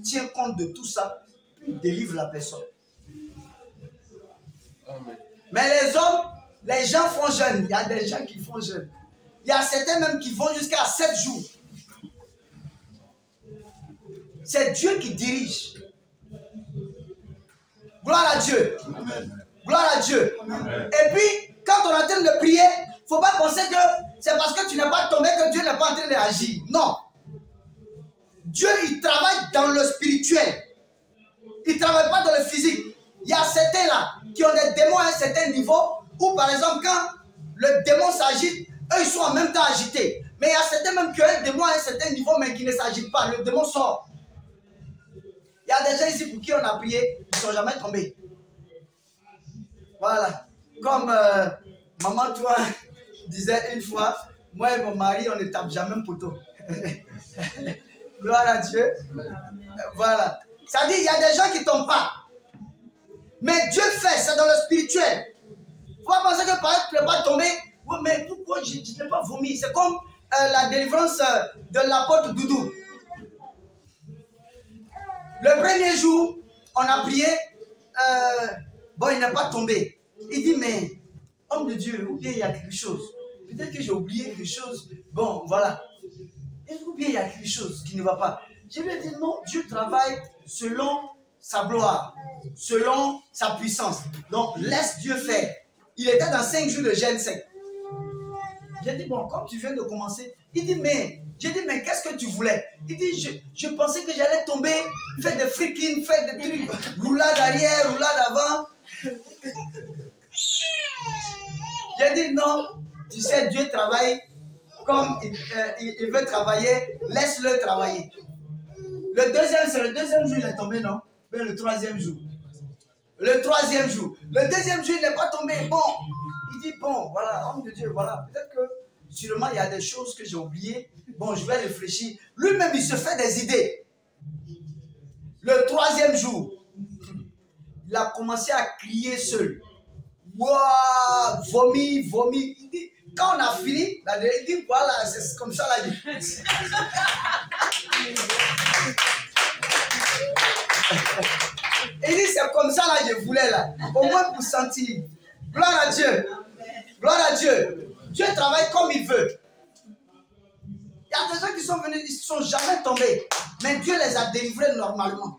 tient compte de tout ça, puis délivre la personne. Amen. Mais les hommes, les gens font jeûne. Il y a des gens qui font jeûne. Il y a certains même qui vont jusqu'à 7 jours. C'est Dieu qui dirige. Gloire à Dieu. Amen. Gloire à Dieu. Amen. Et puis, quand on est en train de prier, il ne faut pas penser que c'est parce que tu n'es pas tombé que Dieu n'est pas en train d'agir. Non. Dieu, il travaille dans le spirituel. Il ne travaille pas dans le physique. Il y a certains là qui ont des démons à un certain niveau, ou par exemple quand le démon s'agite, eux ils sont en même temps agités. Mais il y a certains même qui ont un démon à un certain niveau mais qui ne s'agitent pas. Le démon sort. Il y a des gens ici pour qui on a prié, ils ne sont jamais tombés. Voilà. Comme maman, toi, disait une fois, moi et mon mari, on ne tape jamais un poteau. Gloire à Dieu. Voilà. Ça dit, il y a des gens qui ne tombent pas. Mais Dieu fait, c'est dans le spirituel. Il faut pas penser que par exemple, tu ne peux pas tomber. Oui, mais pourquoi je n'ai pas vomi? C'est comme la délivrance de l'apôtre Doudou. Le premier jour, on a prié. Bon, il n'est pas tombé. Il dit, mais, homme de Dieu, ou bien il y a quelque chose. Peut-être que j'ai oublié quelque chose. Bon, voilà. Ou bien il y a quelque chose qui ne va pas. Je lui ai dit, non, Dieu travaille selon sa gloire, selon sa puissance. Donc, laisse Dieu faire. Il était dans 5 jours de jeûne sec. J'ai dit, bon, comme tu viens de commencer, il dit, mais, j'ai dit, mais qu'est-ce que tu voulais? Il dit, je pensais que j'allais tomber, faire des freaking, faire des trucs, roulade arrière, roulade avant. J'ai dit, non, tu sais, Dieu travaille comme il veut travailler, laisse-le travailler. C'est le deuxième jour, il est tombé, non? Mais le troisième jour. Le troisième jour. Le deuxième jour, il n'est pas tombé. Bon, il dit, bon, voilà, homme de Dieu, voilà. Peut-être que, sûrement, il y a des choses que j'ai oubliées. Bon, je vais réfléchir. Lui-même, il se fait des idées. Le troisième jour, il a commencé à crier seul. Waouh, vomi, vomi. Il dit, quand on a fini, il dit, voilà, c'est comme ça, là. Il dit, c'est comme ça, là, je voulais, là. Au moins pour sentir. Gloire à Dieu. Gloire à Dieu. Dieu travaille comme il veut. Il y a des gens qui sont venus, ils ne sont jamais tombés. Mais Dieu les a délivrés normalement.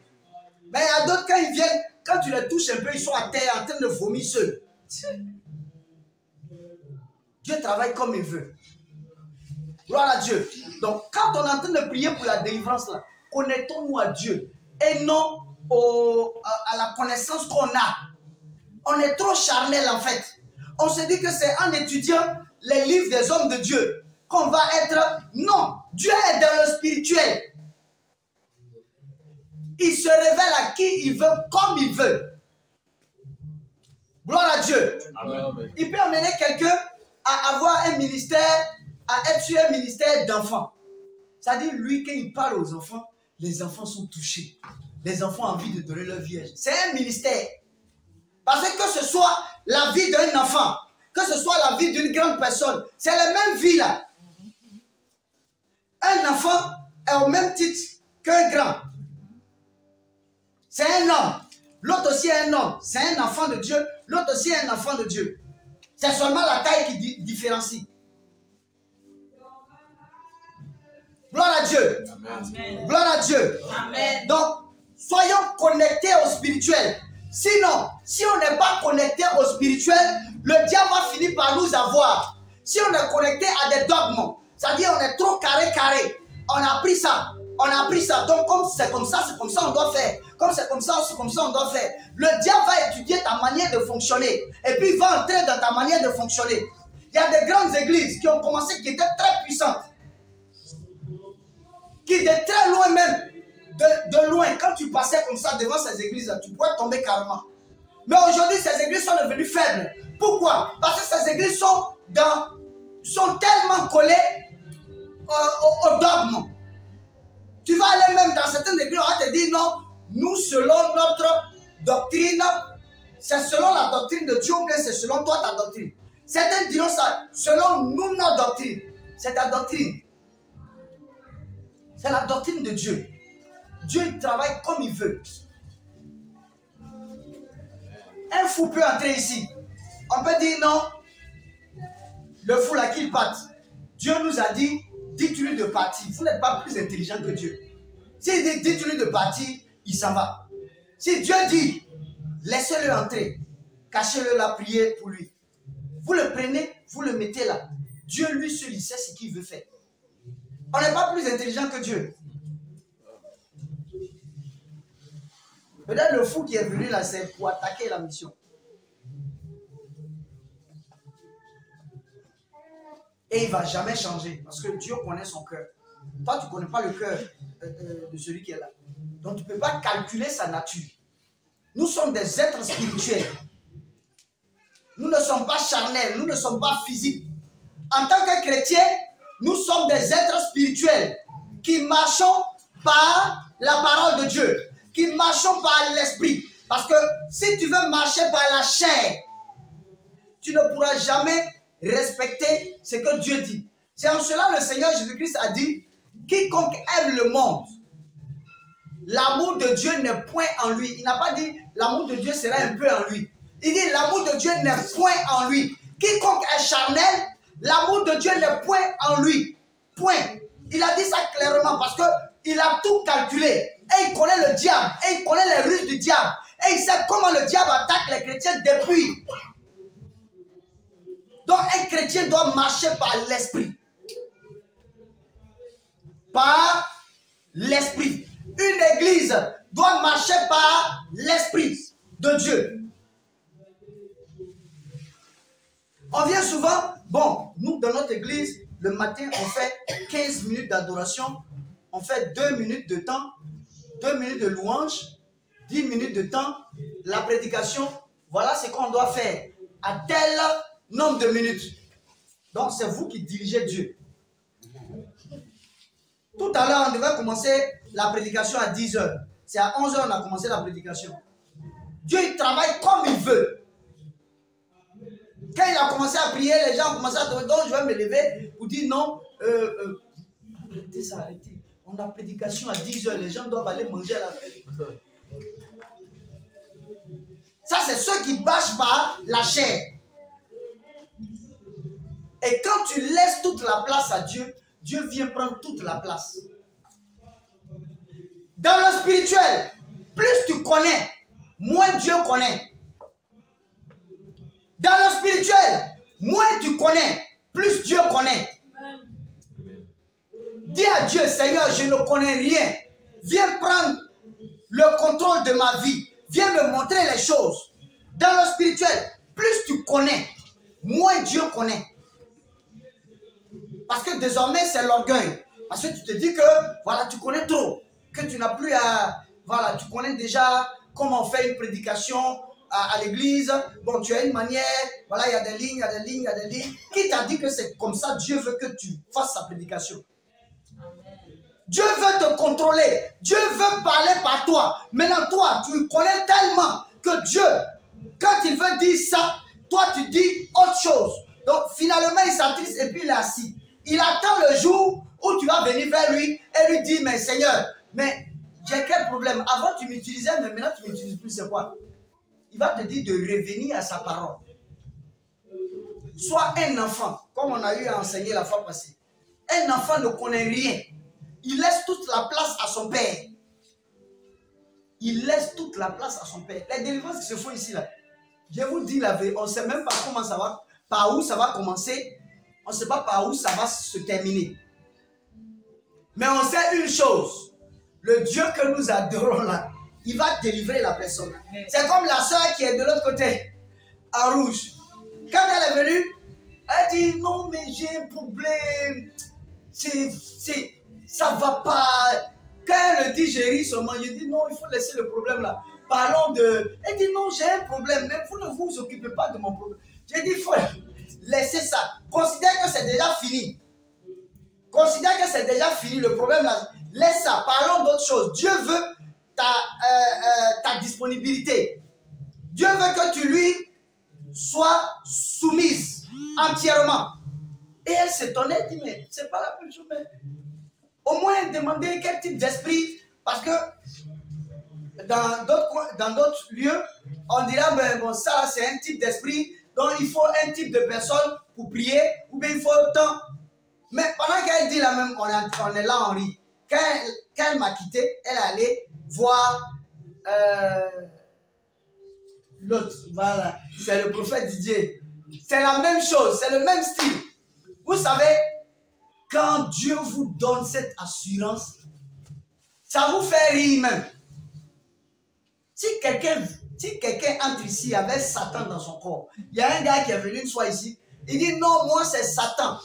Mais il y a d'autres, quand ils viennent, quand tu les touches un peu, ils sont à terre en train de vomir seuls. Dieu travaille comme il veut. Gloire à Dieu. Donc, quand on est en train de prier pour la délivrance, là, connectons-nous à Dieu et non à la connaissance qu'on a. On est trop charnel en fait. On se dit que c'est en étudiant les livres des hommes de Dieu qu'on va être... Non, Dieu est dans le spirituel. Il se révèle à qui il veut, comme il veut. Gloire à Dieu. Amen. Il peut amener quelqu'un à avoir un ministère, à être sur un ministère d'enfants. C'est-à-dire, lui, quand il parle aux enfants, les enfants sont touchés. Les enfants ont envie de donner leur vie. C'est un ministère. Parce que ce soit la vie d'un enfant, que ce soit la vie d'une grande personne, c'est la même vie là. Un enfant est au même titre qu'un grand. C'est un homme. L'autre aussi est un homme. C'est un enfant de Dieu. L'autre aussi est un enfant de Dieu. C'est seulement la taille qui différencie. Gloire à Dieu. Amen. Gloire à Dieu. Amen. Donc, soyons connectés au spirituel. Sinon, si on n'est pas connecté au spirituel, le diable va finir par nous avoir. Si on est connecté à des dogmes, c'est-à-dire on est trop carré. On a appris ça. On a appris ça. Donc, comme c'est comme ça, on doit faire. Comme c'est comme ça, on doit faire. Le diable va étudier ta manière de fonctionner. Et puis, il va entrer dans ta manière de fonctionner. Il y a des grandes églises qui ont commencé, qui étaient très puissantes. Qui de très loin même, de loin, quand tu passais comme ça devant ces églises-là, tu pourrais tomber carrément. Mais aujourd'hui, ces églises sont devenues faibles. Pourquoi? Parce que ces églises sont tellement collées au dogme. Tu vas aller même dans certaines églises, on va te dire non, nous selon notre doctrine, c'est selon la doctrine de Dieu ou bien c'est selon toi ta doctrine. Certains diront ça, selon nous notre doctrine. C'est ta doctrine. C'est la doctrine de Dieu. Dieu il travaille comme il veut. Un fou peut entrer ici. On peut dire non, le fou là qu'il parte. Dieu nous a dit, dites-lui de partir. Vous n'êtes pas plus intelligent que Dieu. S'il dit, dites-lui de partir, il s'en va. Si Dieu dit, laissez-le entrer, cachez-le là, priez pour lui. Vous le prenez, vous le mettez là. Dieu lui seul, il sait ce qu'il veut faire. On n'est pas plus intelligent que Dieu. Peut-être le fou qui est venu là, c'est pour attaquer la mission. Et il ne va jamais changer parce que Dieu connaît son cœur. Toi, tu ne connais pas le cœur de celui qui est là. Donc, tu ne peux pas calculer sa nature. Nous sommes des êtres spirituels. Nous ne sommes pas charnels, nous ne sommes pas physiques. En tant que chrétiens, nous sommes des êtres spirituels qui marchons par la parole de Dieu, qui marchons par l'esprit. Parce que si tu veux marcher par la chair, tu ne pourras jamais respecter ce que Dieu dit. C'est en cela le Seigneur Jésus-Christ a dit, quiconque aime le monde, l'amour de Dieu n'est point en lui. Il n'a pas dit l'amour de Dieu sera un peu en lui. Il dit l'amour de Dieu n'est point en lui. Quiconque est charnel, l'amour de Dieu n'est point en lui. Point. Il a dit ça clairement parce qu'il a tout calculé. Et il connaît le diable. Et il connaît les ruses du diable. Et il sait comment le diable attaque les chrétiens depuis. Donc un chrétien doit marcher par l'esprit. Par l'esprit. Une église doit marcher par l'esprit de Dieu. On vient souvent, bon, nous dans notre église, le matin, on fait 15 minutes d'adoration, on fait 2 minutes de temps, 2 minutes de louange, 10 minutes de temps, la prédication, voilà ce qu'on doit faire à tel nombre de minutes. Donc c'est vous qui dirigez Dieu. Tout à l'heure, on devait commencer la prédication à 10 h. C'est à 11 h qu'on a commencé la prédication. Dieu, il travaille comme il veut. Quand il a commencé à prier, les gens ont commencé à demander, donc je vais me lever pour dire non, arrêtez ça, arrêtez. On a prédication à 10 h, les gens doivent aller manger à la fin. Ça, c'est ceux qui bâchent par la chair. Et quand tu laisses toute la place à Dieu, Dieu vient prendre toute la place. Dans le spirituel, plus tu connais, moins Dieu connaît. Dans le spirituel, moins tu connais, plus Dieu connaît. Dis à Dieu, Seigneur, je ne connais rien. Viens prendre le contrôle de ma vie. Viens me montrer les choses. Dans le spirituel, plus tu connais, moins Dieu connaît. Parce que désormais, c'est l'orgueil. Parce que tu te dis que, voilà, tu connais trop. Que tu n'as plus à... Voilà, tu connais déjà comment on fait une prédication à l'église. Bon, tu as une manière. Voilà, il y a des lignes, il y a des lignes, il y a des lignes. Qui t'a dit que c'est comme ça, Dieu veut que tu fasses sa prédication? Dieu veut te contrôler. Dieu veut parler par toi. Maintenant, toi, tu connais tellement que Dieu, quand il veut dire ça, toi, tu dis autre chose. Donc, finalement, il s'attriste et puis il est assis. Il attend le jour où tu vas venir vers lui et lui dire, mais Seigneur, mais j'ai quel problème? Avant, tu m'utilisais, mais maintenant, tu ne m'utilises plus, c'est quoi? Il va te dire de revenir à sa parole. Sois un enfant, comme on a eu à enseigner la fois passée. Un enfant ne connaît rien. Il laisse toute la place à son père. Il laisse toute la place à son père. Les délivrances qui se font ici, là, je vous dis la vérité, on ne sait même pas comment ça va, par où ça va commencer. On ne sait pas par où ça va se terminer. Mais on sait une chose. Le Dieu que nous adorons là, il va délivrer la personne. C'est comme la soeur qui est de l'autre côté, en rouge. Quand elle est venue, elle dit non mais j'ai un problème. Ça va pas. Quand elle dit j'ai ri seulement, je dis non, il faut laisser le problème là. Parlons de... Elle dit non, j'ai un problème, mais vous ne vous occupez pas de mon problème. J'ai dit il faut laisser ça. Considère que c'est déjà fini. Considère que c'est déjà fini le problème là. Laisse ça, parlons d'autre chose. Dieu veut ta disponibilité. Dieu veut que tu lui sois soumise entièrement. Et elle s'étonnait, elle dit mais c'est pas la même chose. Mais au moins demander quel type d'esprit, parce que dans d'autres lieux, on dira ben bon ça c'est un type d'esprit, donc il faut un type de personne pour prier, ou bien il faut autant. Mais pendant qu'elle dit la même, on est là, on rit. Quand elle m'a quitté, elle est allée voir l'autre. Voilà, c'est le prophète Didier. C'est la même chose, c'est le même style. Vous savez, quand Dieu vous donne cette assurance, ça vous fait rire même. Si quelqu'un entre ici avec Satan dans son corps, il y a un gars qui est venu une fois ici, il dit non, moi c'est Satan.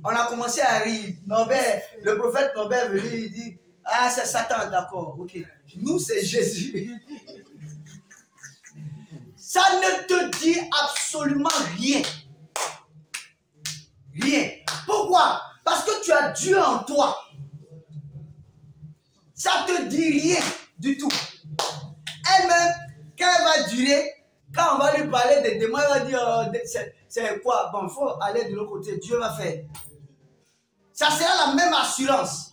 On a commencé à rire. Norbert, le prophète Norbert est venu, il dit ah, c'est Satan, d'accord, ok. Nous, c'est Jésus. Ça ne te dit absolument rien. Rien. Pourquoi? Parce que tu as Dieu en toi. Ça ne te dit rien du tout. Elle-même, quand elle va durer, quand on va lui parler des démons, elle va dire c'est quoi? Bon, il faut aller de l'autre côté. Dieu va faire. Ça sera la même assurance.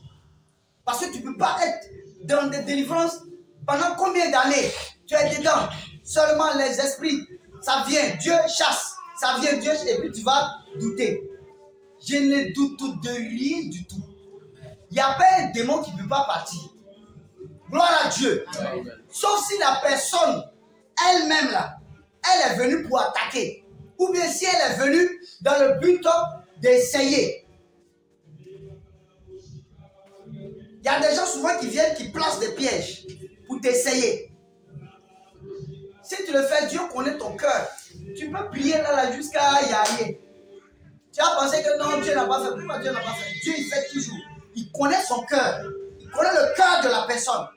Parce que tu ne peux pas être dans des délivrances pendant combien d'années? Tu es dedans. Seulement les esprits, ça vient, Dieu chasse. Ça vient, Dieu, et puis tu vas douter. Je ne doute de rien du tout. Il n'y a pas un démon qui ne peut pas partir. Gloire à Dieu. Sauf si la personne, elle-même là, elle est venue pour attaquer. Ou bien si elle est venue dans le but d'essayer. Il y a des gens souvent qui viennent, qui placent des pièges pour t'essayer. Si tu le fais, Dieu connaît ton cœur. Tu peux prier là jusqu'à y aller. Tu as pensé que non, Dieu n'a pas fait. Pourquoi Dieu n'a pas fait? Dieu, il fait toujours. Il connaît son cœur. Il connaît le cœur de la personne.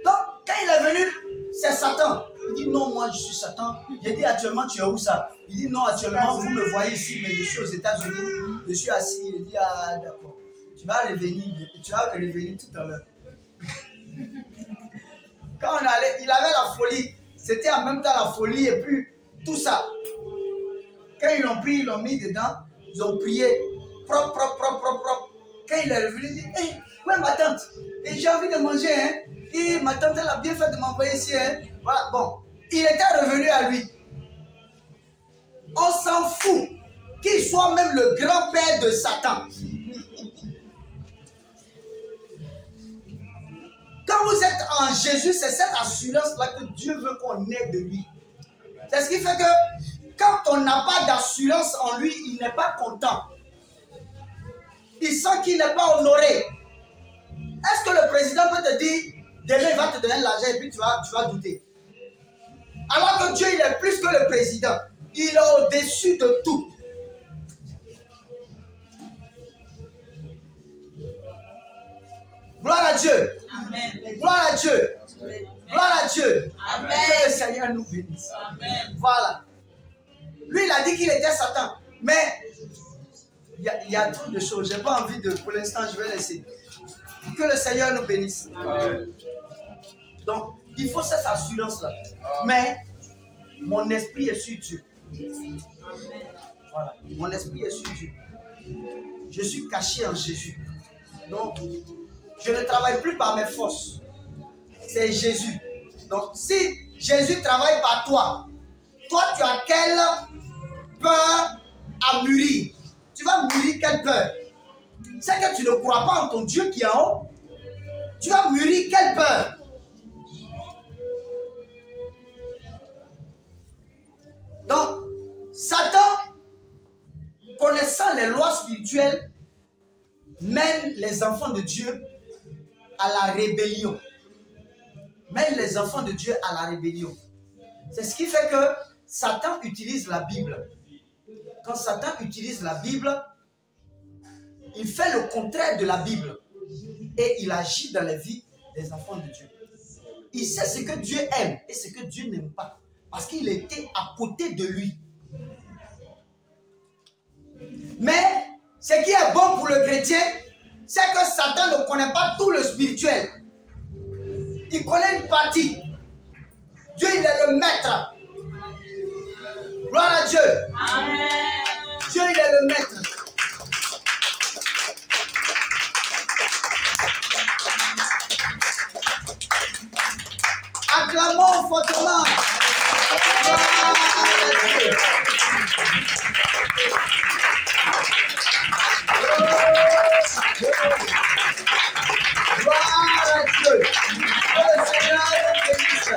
Donc, quand il est venu, c'est Satan. Il dit non, moi je suis Satan. J'ai dit actuellement, tu es où ça? Il dit non, actuellement, vous me voyez ici, mais je suis aux États-Unis. Je suis assis. Il dit ah, d'accord. Tu vas revenir tout à l'heure. Quand on allait, il avait la folie. C'était en même temps la folie et puis tout ça. Quand ils l'ont pris, ils l'ont mis dedans. Ils ont prié. Propre, propre, propre, propre, propre. Quand il est revenu, il dit hey, où est ma tante? Et j'ai envie de manger. Hein? Et ma tante, elle a bien fait de m'envoyer ici. Hein? Voilà, bon. Il était revenu à lui. On s'en fout qu'il soit même le grand-père de Satan. Quand vous êtes en Jésus, c'est cette assurance-là que Dieu veut qu'on ait de lui. C'est ce qui fait que quand on n'a pas d'assurance en lui, il n'est pas content. Il sent qu'il n'est pas honoré. Est-ce que le président peut te dire, demain il va te donner l'argent et puis tu vas douter? Alors que Dieu, il est plus que le président. Il est au-dessus de tout. Gloire à Dieu. Amen. Gloire à Dieu. Amen. Gloire à Dieu. Amen. Que le Seigneur nous bénisse. Amen. Voilà. Lui, il a dit qu'il était Satan. Mais il y a trop de choses. Je n'ai pas envie de, pour l'instant, je vais laisser. Que le Seigneur nous bénisse. Amen. Donc, il faut cette assurance-là. Mais mon esprit est sur Dieu. Voilà. Mon esprit est sur Dieu. Je suis caché en Jésus. Donc, je ne travaille plus par mes forces. C'est Jésus. Donc, si Jésus travaille par toi, toi, tu as quelle peur à mûrir? Tu vas mûrir quelle peur? C'est que tu ne crois pas en ton Dieu qui est en haut. Tu vas mûrir quelle peur? Donc, Satan, connaissant les lois spirituelles, mène les enfants de Dieu à la rébellion. Mène les enfants de Dieu à la rébellion. C'est ce qui fait que Satan utilise la Bible. Quand Satan utilise la Bible, il fait le contraire de la Bible. Et il agit dans la vie des enfants de Dieu. Il sait ce que Dieu aime et ce que Dieu n'aime pas. Parce qu'il était à côté de lui. Mais ce qui est bon pour le chrétien, c'est que Satan ne connaît pas tout le spirituel. Il connaît une partie. Dieu, il est le maître. Gloire à Dieu. Amen. Dieu, il est le maître. Acclamons fortement. Gloire à Dieu. Que le Seigneur nous bénisse.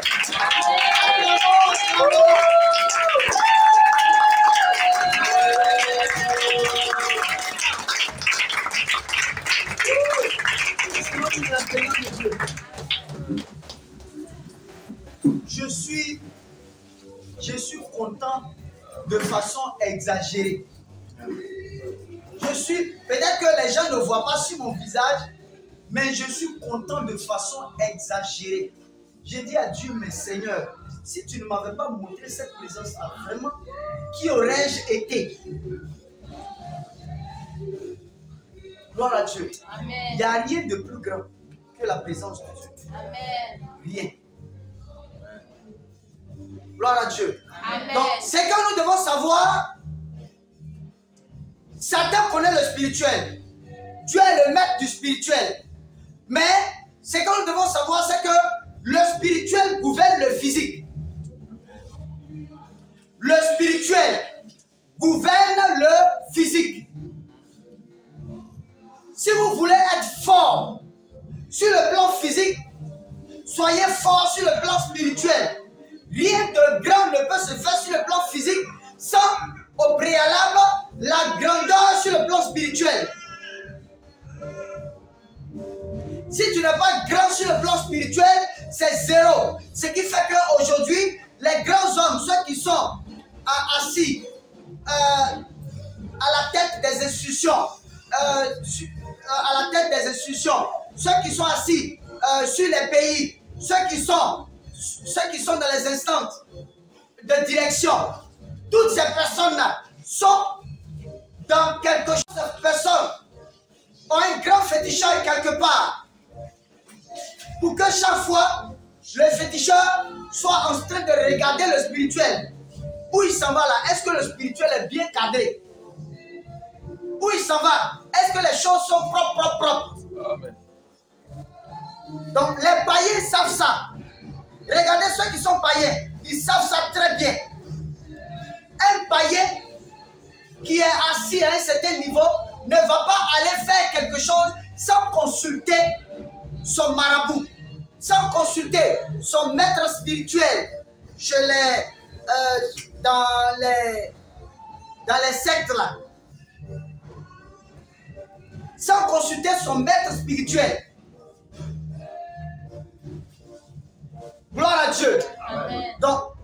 suis content de façon exagérée. Peut-être que les gens ne voient pas sur mon visage, mais je suis content de façon exagérée. J'ai dit à Dieu, mais Seigneur, si tu ne m'avais pas montré cette présence-là, vraiment, qui aurais-je été? Gloire à Dieu. Il n'y a rien de plus grand que la présence de Dieu. Amen. Rien. Gloire à Dieu. Amen. Donc, c'est que nous devons savoir, Satan connaît le spirituel. Dieu est le maître du spirituel. Mais, ce que nous devons savoir, c'est que le spirituel gouverne le physique. Le spirituel gouverne le physique. Si vous voulez être fort sur le plan physique, soyez fort sur le plan spirituel. Rien de grand ne peut se faire sur le plan physique sans, au préalable, la grandeur sur le plan spirituel. Si tu n'es pas grand sur le plan spirituel, c'est zéro. Ce qui fait qu'aujourd'hui, les grands hommes, ceux qui sont assis à la tête des institutions, ceux qui sont assis sur les pays, ceux qui sont dans les instances de direction, toutes ces personnes-là sont dans quelque chose. Ces personnes ont un grand féticheur quelque part pour que chaque fois le féticheur soit en train de regarder le spirituel. Où il s'en va là? Est-ce que le spirituel est bien cadré? Où il s'en va? Est-ce que les choses sont propres? Amen. Donc les païens savent ça. Regardez ceux qui sont païens, ils savent ça très bien. Un païen qui est assis à un certain niveau ne va pas aller faire quelque chose sans consulter son marabout, sans consulter son maître spirituel dans les sectes là. Sans consulter son maître spirituel. Gloire à Dieu. Amen. Donc,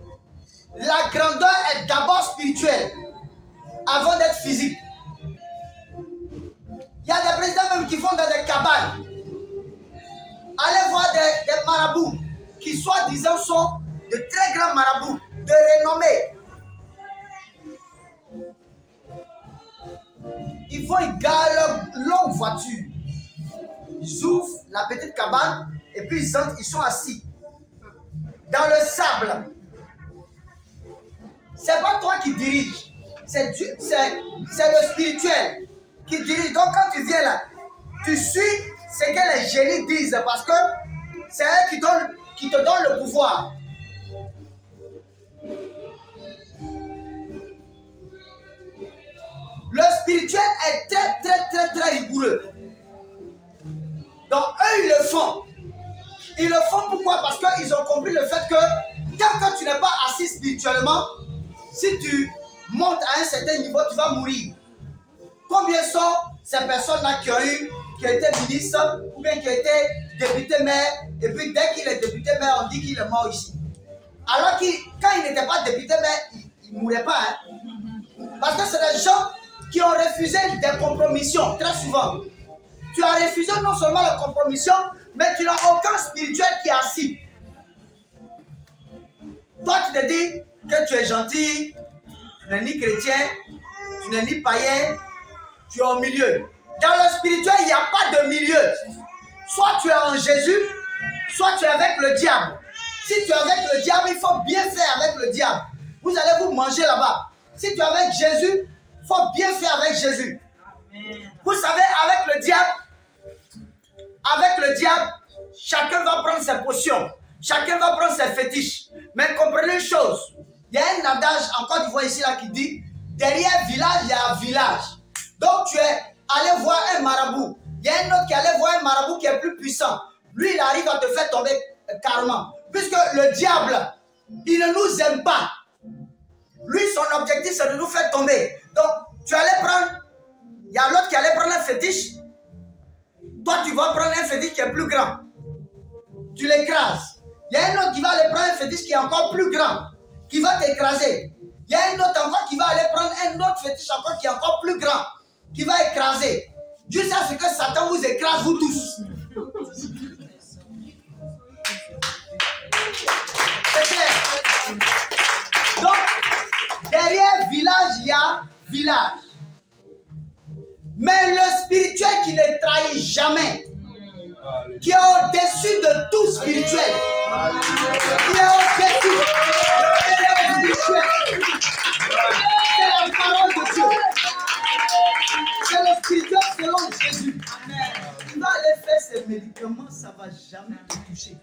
la grandeur est d'abord spirituelle avant d'être physique. Il y a des présidents même qui vont dans des cabanes. Allez voir des marabouts qui soi-disant sont de très grands marabouts, de renommée. Ils vont, ils garent leur longue voiture. Ils ouvrent la petite cabane et puis ils entrent, ils sont assis dans le sable. C'est pas toi qui dirige, c'est le spirituel qui dirige. Donc quand tu viens là, tu suis ce que les génies disent parce que c'est eux qui te donnent le pouvoir. Le spirituel est très rigoureux. Donc eux ils le font. Ils le font pourquoi? Parce qu'ils ont compris le fait que tant que tu n'es pas assis spirituellement, si tu montes à un certain niveau, tu vas mourir. Combien sont ces personnes-là qui ont été ministres ou bien qui ont été députés maires, et puis dès qu'il est député maire, on dit qu'il est mort ici. Alors que quand il n'était pas député maire, il ne mourait pas. Hein? Parce que c'est des gens qui ont refusé des compromissions très souvent. Tu as refusé non seulement la compromission, mais tu n'as aucun spirituel qui est assis. Toi, tu te dis que tu es gentil, tu n'es ni chrétien, tu n'es ni païen, tu es au milieu. Dans le spirituel, il n'y a pas de milieu. Soit tu es en Jésus, soit tu es avec le diable. Si tu es avec le diable, il faut bien faire avec le diable. Vous allez vous manger là-bas. Si tu es avec Jésus, il faut bien faire avec Jésus. Vous savez, avec le diable, chacun va prendre ses potions. Chacun va prendre ses fétiches. Mais comprenez une chose. Il y a un adage en Côte d'Ivoire ici là qui dit, derrière village, il y a un village. Donc tu es allé voir un marabout. Il y a un autre qui est allé voir un marabout qui est plus puissant. Lui, il arrive à te faire tomber carrément. Puisque le diable, il ne nous aime pas. Lui, son objectif, c'est de nous faire tomber. Donc, tu allais prendre, il y a l'autre qui allait prendre un fétiche. Toi, tu vas prendre un fétiche qui est plus grand. Tu l'écrases. Il y a un autre qui va aller prendre un fétiche qui est encore plus grand. qui va t'écraser. Il y a un autre encore qui va aller prendre un autre fétiche encore qui est encore plus grand, qui va écraser. Jusqu'à ce que Satan vous écrase, vous tous. C'est clair. Donc, derrière village, il y a village. Mais le spirituel qui ne trahit jamais, qui est au-dessus de tout spirituel, qui est au-dessus de tout spirituel, c'est la parole de Dieu. C'est le spirituel selon Jésus. Il va aller faire ses médicaments, ça ne va jamais te toucher.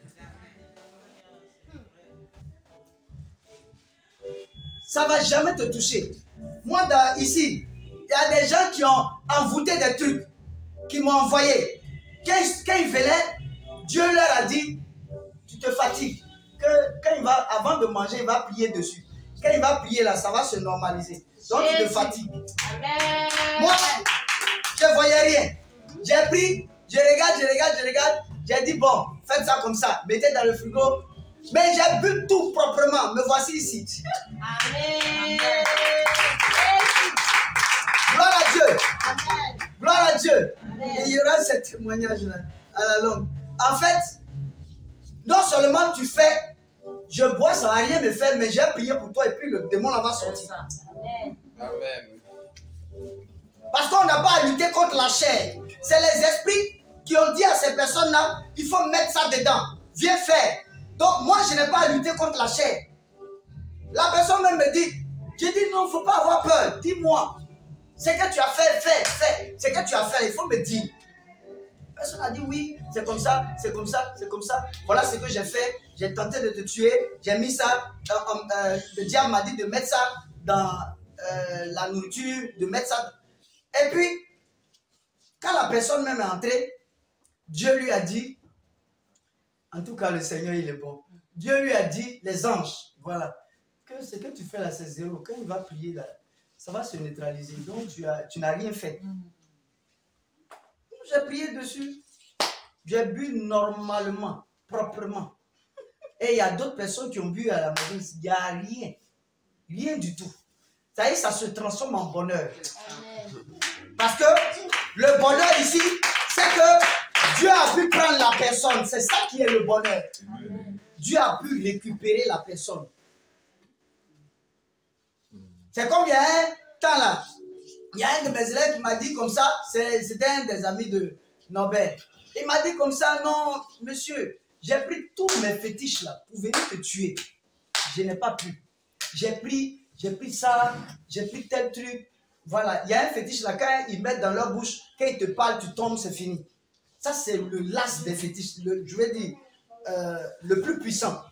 Ça ne va jamais te toucher. Moi, ici, il y a des gens qui ont envoûté des trucs, qui m'ont envoyé. Quand ils venaient, Dieu leur a dit, tu te fatigues. Quand il va, avant de manger, il va prier dessus. Quand il va prier là, ça va se normaliser. Donc tu te fatigues. Moi, je ne voyais rien. J'ai pris, je regarde. J'ai dit, bon, faites ça comme ça. Mettez dans le frigo. Mais j'ai bu tout proprement. Me voici ici. Amen. Gloire à Dieu. Amen. Gloire à Dieu. Amen. Et il y aura ce témoignage-là à la longue. En fait, non seulement tu fais, je bois, ça ne va rien me faire, mais j'ai prié pour toi et puis le démon là va sortir. Amen. Amen. Parce qu'on n'a pas à lutter contre la chair. C'est les esprits qui ont dit à ces personnes-là, il faut mettre ça dedans. Viens faire. Donc moi, je n'ai pas à lutter contre la chair. La personne même me dit, j'ai dit non, il ne faut pas avoir peur. Dis-moi. Ce que tu as fait, fais. Ce que tu as fait, il faut me dire. La personne a dit oui, c'est comme ça. Voilà ce que j'ai fait. J'ai tenté de te tuer. J'ai mis ça. Le diable m'a dit de mettre ça dans la nourriture, de mettre ça. Et puis, quand la personne même est entrée, Dieu lui a dit, en tout cas le Seigneur il est bon. Dieu lui a dit, les anges, voilà, que ce que tu fais là c'est zéro. Quand il va prier là, ça va se neutraliser. Donc tu n'as rien fait. J'ai prié dessus. J'ai bu normalement, proprement. Et il y a d'autres personnes qui ont bu à la maison. Il n'y a rien. Rien du tout. Ça y est, ça se transforme en bonheur. Parce que le bonheur ici, c'est que Dieu a pu prendre la personne. C'est ça qui est le bonheur. Dieu a pu récupérer la personne. C'est comme il y a un temps là. Il y a un de mes élèves qui m'a dit comme ça, c'était un des amis de Norbert. Il m'a dit comme ça, non, monsieur, j'ai pris tous mes fétiches là pour venir te tuer. Je n'ai pas pu. J'ai pris ça, j'ai pris tel truc. Voilà, il y a un fétiche là, quand ils mettent dans leur bouche, quand ils te parlent, tu tombes, c'est fini. Ça, c'est le las des fétiches, je vais dire, le plus puissant.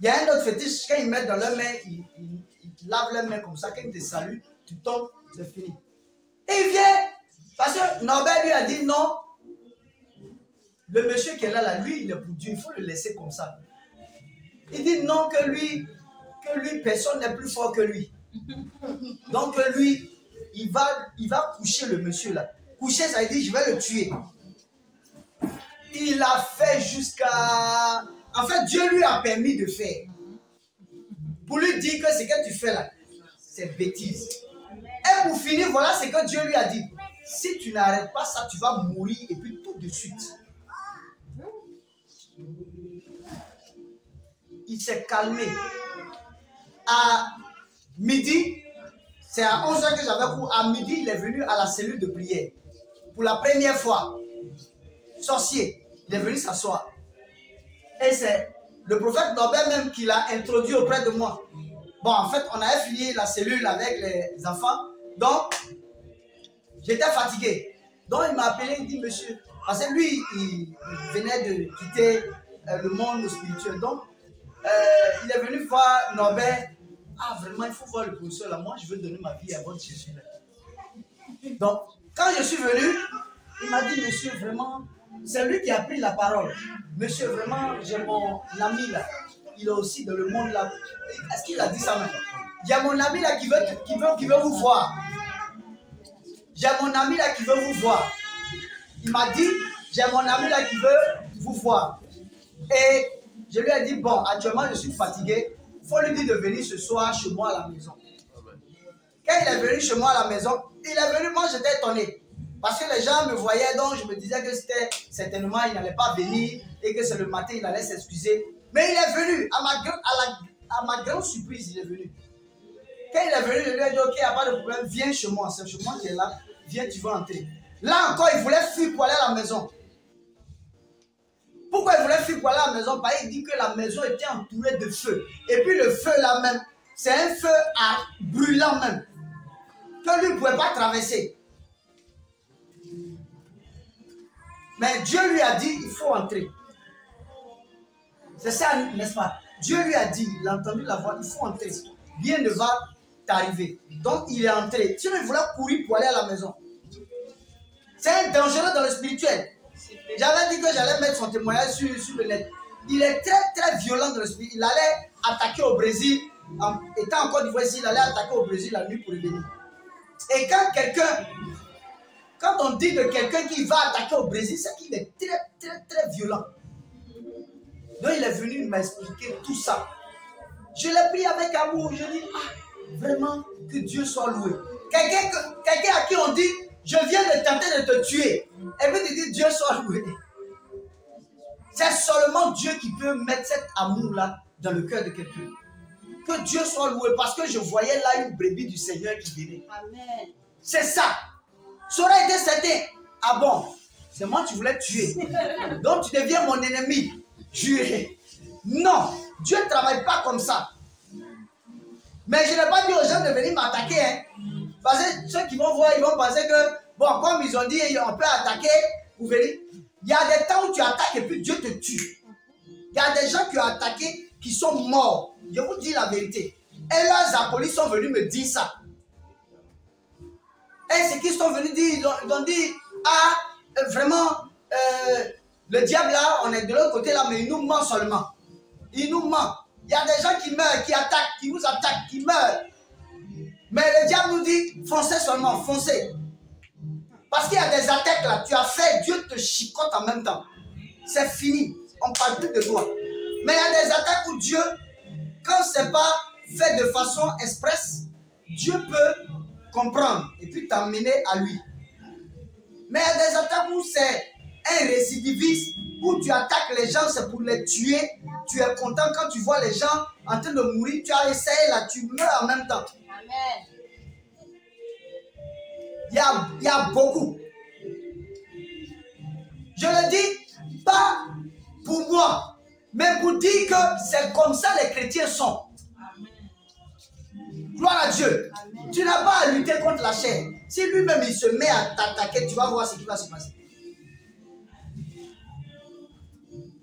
Il y a un autre fétiche, quand ils mettent dans leurs mains, ils lavent leurs mains comme ça, quand ils te saluent, tu tombes, c'est fini. Et il vient, parce que Norbert lui a dit non, le monsieur qui est là, lui, il est pour Dieu, il faut le laisser comme ça. Il dit non, que lui, personne n'est plus fort que lui. Donc lui, il va coucher le monsieur là. Coucher, ça veut dire je vais le tuer. Il a fait jusqu'à... En fait, Dieu lui a permis de faire. Pour lui dire que ce que tu fais là, c'est bêtise. Et pour finir, voilà ce que Dieu lui a dit. Si tu n'arrêtes pas ça, tu vas mourir et puis tout de suite. Il s'est calmé. À midi, c'est à 11h que j'avais cours. À midi, il est venu à la cellule de prière. Pour la première fois. Sorcier. Il est venu s'asseoir. Et c'est le prophète Norbert même qui l'a introduit auprès de moi. Bon, en fait, on avait fini la cellule avec les enfants. Donc, j'étais fatigué. Donc, il m'a appelé, il dit, monsieur, parce que lui, il venait de quitter le monde spirituel. Donc, il est venu voir Norbert. Ah, vraiment, il faut voir le professeur là. Moi, je veux donner ma vie à votre Jésus là. Donc, quand je suis venu, il m'a dit, monsieur, vraiment, c'est lui qui a pris la parole. Monsieur, vraiment, j'ai mon ami là. Il est aussi dans le monde là. Est-ce qu'il a dit ça même? Il y a mon ami là qui veut vous voir. J'ai mon ami là qui veut vous voir. Il m'a dit, j'ai mon ami là qui veut vous voir. Et je lui ai dit, bon, actuellement je suis fatigué. il faut lui dire de venir ce soir chez moi à la maison. Quand il est venu chez moi à la maison, il est venu, moi j'étais étonné. Parce que les gens me voyaient, donc je me disais que c'était certainement, il n'allait pas venir et que c'est le matin, il allait s'excuser. Mais il est venu, à ma grande surprise, il est venu. Quand il est venu, je lui ai dit, ok, il n'y a pas de problème, viens chez moi, c'est chez moi qui est là, viens, tu vas entrer. Là encore, il voulait fuir pour aller à la maison. Pourquoi il voulait fuir pour aller à la maison? Parce qu'il dit que la maison était entourée de feu. Et puis le feu là même, c'est un feu brûlant même, que lui ne pouvait pas traverser. Mais Dieu lui a dit, il faut entrer. C'est ça, n'est-ce pas? Dieu lui a dit, il a entendu la voix, il faut entrer. Rien ne va t'arriver. Donc il est entré. Sinon il voulait courir pour aller à la maison. C'est un dangereux dans le spirituel. J'avais dit que j'allais mettre son témoignage sur le net. Il est très très violent dans le spirituel. Il allait attaquer au Brésil. Étant encore du voici, il allait attaquer au Brésil la nuit pour revenir. Et quand on dit de quelqu'un qui va attaquer au Brésil, c'est qu'il est très très très violent. Donc il est venu m'expliquer tout ça. Je l'ai pris avec amour. Je dis, vraiment, que Dieu soit loué. Quelqu'un à qui on dit, je viens de tenter de te tuer. Et puis tu dis, Dieu soit loué. C'est seulement Dieu qui peut mettre cet amour-là dans le cœur de quelqu'un. Que Dieu soit loué, parce que je voyais là une brebis du Seigneur qui venait. Amen. C'est ça. Ça aurait été certain. Ah bon, c'est moi que tu voulais tuer. Donc tu deviens mon ennemi. Juré. Non, Dieu ne travaille pas comme ça. Mais je n'ai pas dit aux gens de venir m'attaquer. Hein. Parce que ceux qui vont voir, ils vont penser que, bon, comme ils ont dit, on peut attaquer pour venir. Il y a des temps où tu attaques et puis Dieu te tue. Il y a des gens qui ont attaqué qui sont morts. Je vous dis la vérité. Et leurs acolytes sont venus me dire ça. Et ce qu'ils sont venus dire, ils ont dit, vraiment, le diable là, on est de l'autre côté là, mais il nous ment seulement. Il nous ment. Il y a des gens qui meurent, qui attaquent, qui vous attaquent, qui meurent. Mais le diable nous dit, foncez seulement, foncez. Parce qu'il y a des attaques là, tu as fait, Dieu te chicote en même temps. C'est fini, on ne parle plus de toi. Mais il y a des attaques où Dieu, quand ce n'est pas fait de façon expresse, Dieu peut comprendre et puis t'amener à lui. Mais il y a des attaques où c'est un récidiviste, où tu attaques les gens, c'est pour les tuer. Tu es content quand tu vois les gens en train de mourir, tu as essayé là, tu meurs en même temps. Amen. Il y a beaucoup. Je le dis pas pour moi, mais pour dire que c'est comme ça les chrétiens sont. Amen. Gloire à Dieu. Amen. Tu n'as pas à lutter contre la chair. Si lui-même il se met à t'attaquer, tu vas voir ce qui va se passer.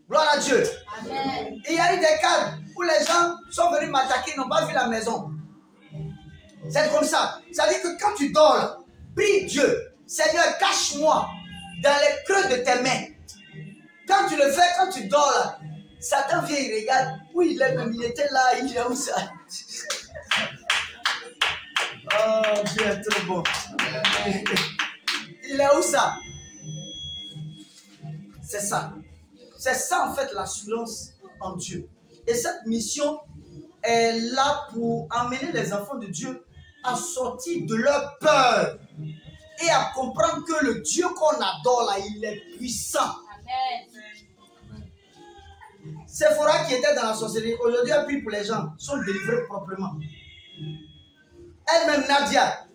Gloire à Dieu. Amen. Et il y a eu des cas où les gens sont venus m'attaquer, n'ont pas vu la maison. C'est comme ça. Ça veut dire que quand tu dors là, prie Dieu, Seigneur, cache-moi dans les creux de tes mains. Quand tu le fais, quand tu dors là, Satan vient, il regarde, où il est même, il était là, il est où ça? Oh, Dieu est trop bon. Il est où ça? C'est ça. C'est ça en fait l'assurance en Dieu. Et cette mission est là pour amener les enfants de Dieu à sortir de leur peur et à comprendre que le Dieu qu'on adore là, il est puissant. Amen. Séphora qui était dans la sorcellerie, aujourd'hui elle prie pour les gens, sont délivrés proprement. Elle-même Nadia,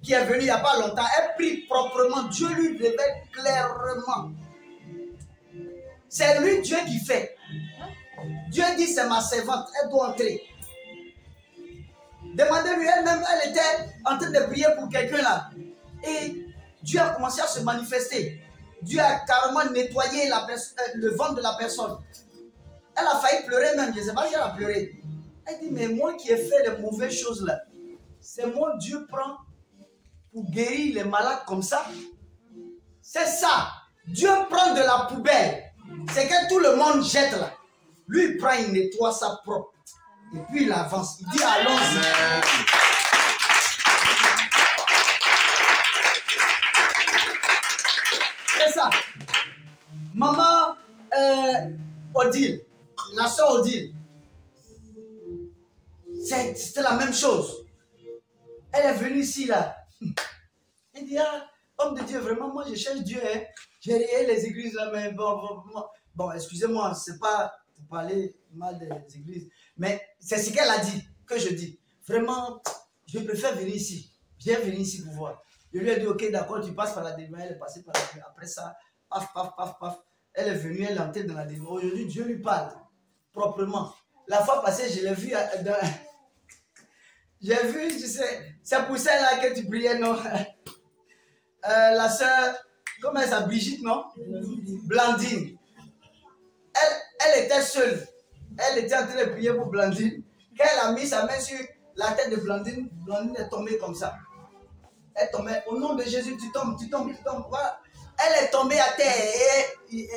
qui est venue il n'y a pas longtemps, elle prie proprement. Dieu lui révèle clairement. C'est lui Dieu qui fait. Dieu dit c'est ma servante, elle doit entrer. Demandez-lui, elle-même, elle était en train de prier pour quelqu'un là. Et Dieu a commencé à se manifester. Dieu a carrément nettoyé le ventre de la personne. Elle a failli pleurer même, je ne sais pas si elle a pleuré. Elle dit, mais moi qui ai fait les mauvaises choses là, c'est moi Dieu prend pour guérir les malades comme ça. C'est ça. Dieu prend de la poubelle. C'est que tout le monde jette là. Lui, il prend, il nettoie ça propre. Et puis il avance. Il dit, allons-y. C'est ça. Maman Odile, la soeur Odile, c'était la même chose. Elle est venue ici, là. Elle dit, ah, homme de Dieu, vraiment, moi, je cherche Dieu. Hein. J'ai rayé les églises, là, mais bon excusez-moi, c'est pas pour parler mal des églises, mais c'est ce qu'elle a dit, que je dis. Vraiment, je préfère venir ici. Viens venir ici pour voir. Je lui ai dit, ok, d'accord, tu passes par la délivrance. Elle est passée par la délivrance. Après ça, paf, paf, paf, paf. Elle est venue, elle est entrée dans la délivrance. Aujourd'hui, Dieu lui parle proprement. La fois passée, je l'ai vu dans... J'ai vu, tu sais, c'est pour celle-là que tu priais, non? La soeur, comment elle s'appelle, Brigitte, non? Blandine. Elle était seule. Elle était en train de prier pour Blandine. Quand elle a mis sa main sur la tête de Blandine, Blandine est tombée comme ça. Elle tombait. Au nom de Jésus, tu tombes, tu tombes, tu tombes. Voilà. Elle est tombée à terre et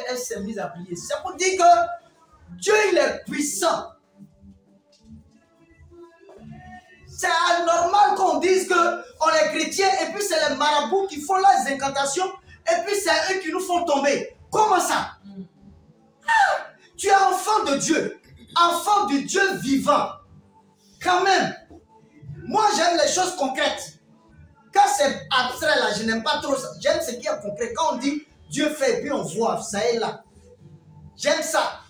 elle s'est mise à prier. C'est pour dire que Dieu, il est puissant. C'est anormal qu'on dise qu'on est chrétien et puis c'est les marabouts qui font leurs incantations et puis c'est eux qui nous font tomber. Comment ça? Ah, tu es enfant de Dieu, enfant du Dieu vivant. Quand même, moi j'aime les choses concrètes. Quand c'est abstrait là, je n'aime pas trop ça. J'aime ce qui est concret. Quand on dit Dieu fait et puis on voit, ça est là. J'aime ça.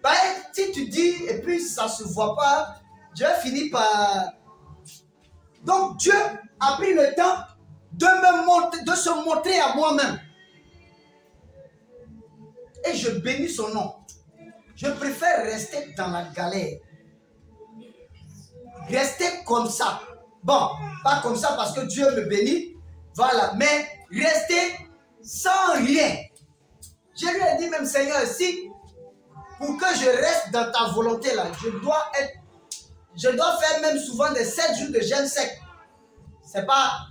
Ben, si tu dis et puis ça ne se voit pas, Dieu finit par... Donc Dieu a pris le temps de se montrer à moi-même. Et je bénis son nom. Je préfère rester dans la galère. Rester comme ça. Bon, pas comme ça parce que Dieu me bénit. Voilà, mais rester sans rien. Je lui ai dit même, Seigneur, si pour que je reste dans ta volonté là, je dois faire même souvent des 7 jours de jeûne sec. C'est pas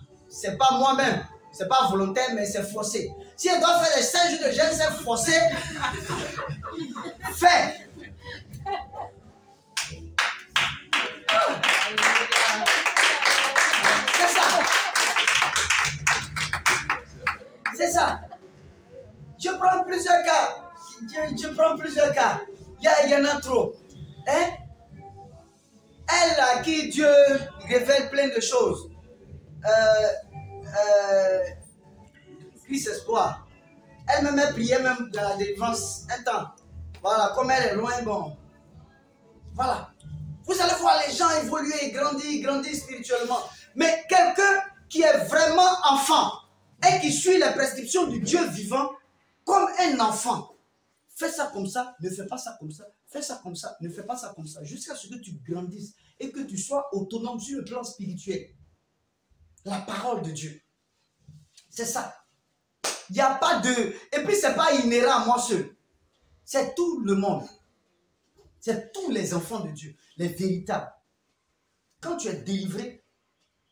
moi-même. C'est pas volontaire, mais c'est forcé. Si je dois faire les 5 jours de jeûne sec forcé, fais. C'est ça. C'est ça. Je prends plusieurs cas. Je prends plusieurs cas. Il y en a trop. Hein? Elle à qui Dieu révèle plein de choses. Christ Espoir. Elle me priait même dans la délivrance un temps. Voilà, comme elle est loin, bon. Voilà. Vous allez voir les gens évoluer, grandir spirituellement. Mais quelqu'un qui est vraiment enfant et qui suit les prescriptions du Dieu vivant comme un enfant. Fais ça comme ça, ne fais pas ça comme ça. Fais ça comme ça, ne fais pas ça comme ça. Jusqu'à ce que tu grandisses et que tu sois autonome sur le plan spirituel. La parole de Dieu. C'est ça. Il n'y a pas de... Et puis, ce n'est pas inhérent à moi seul. C'est tout le monde. C'est tous les enfants de Dieu, les véritables. Quand tu es délivré,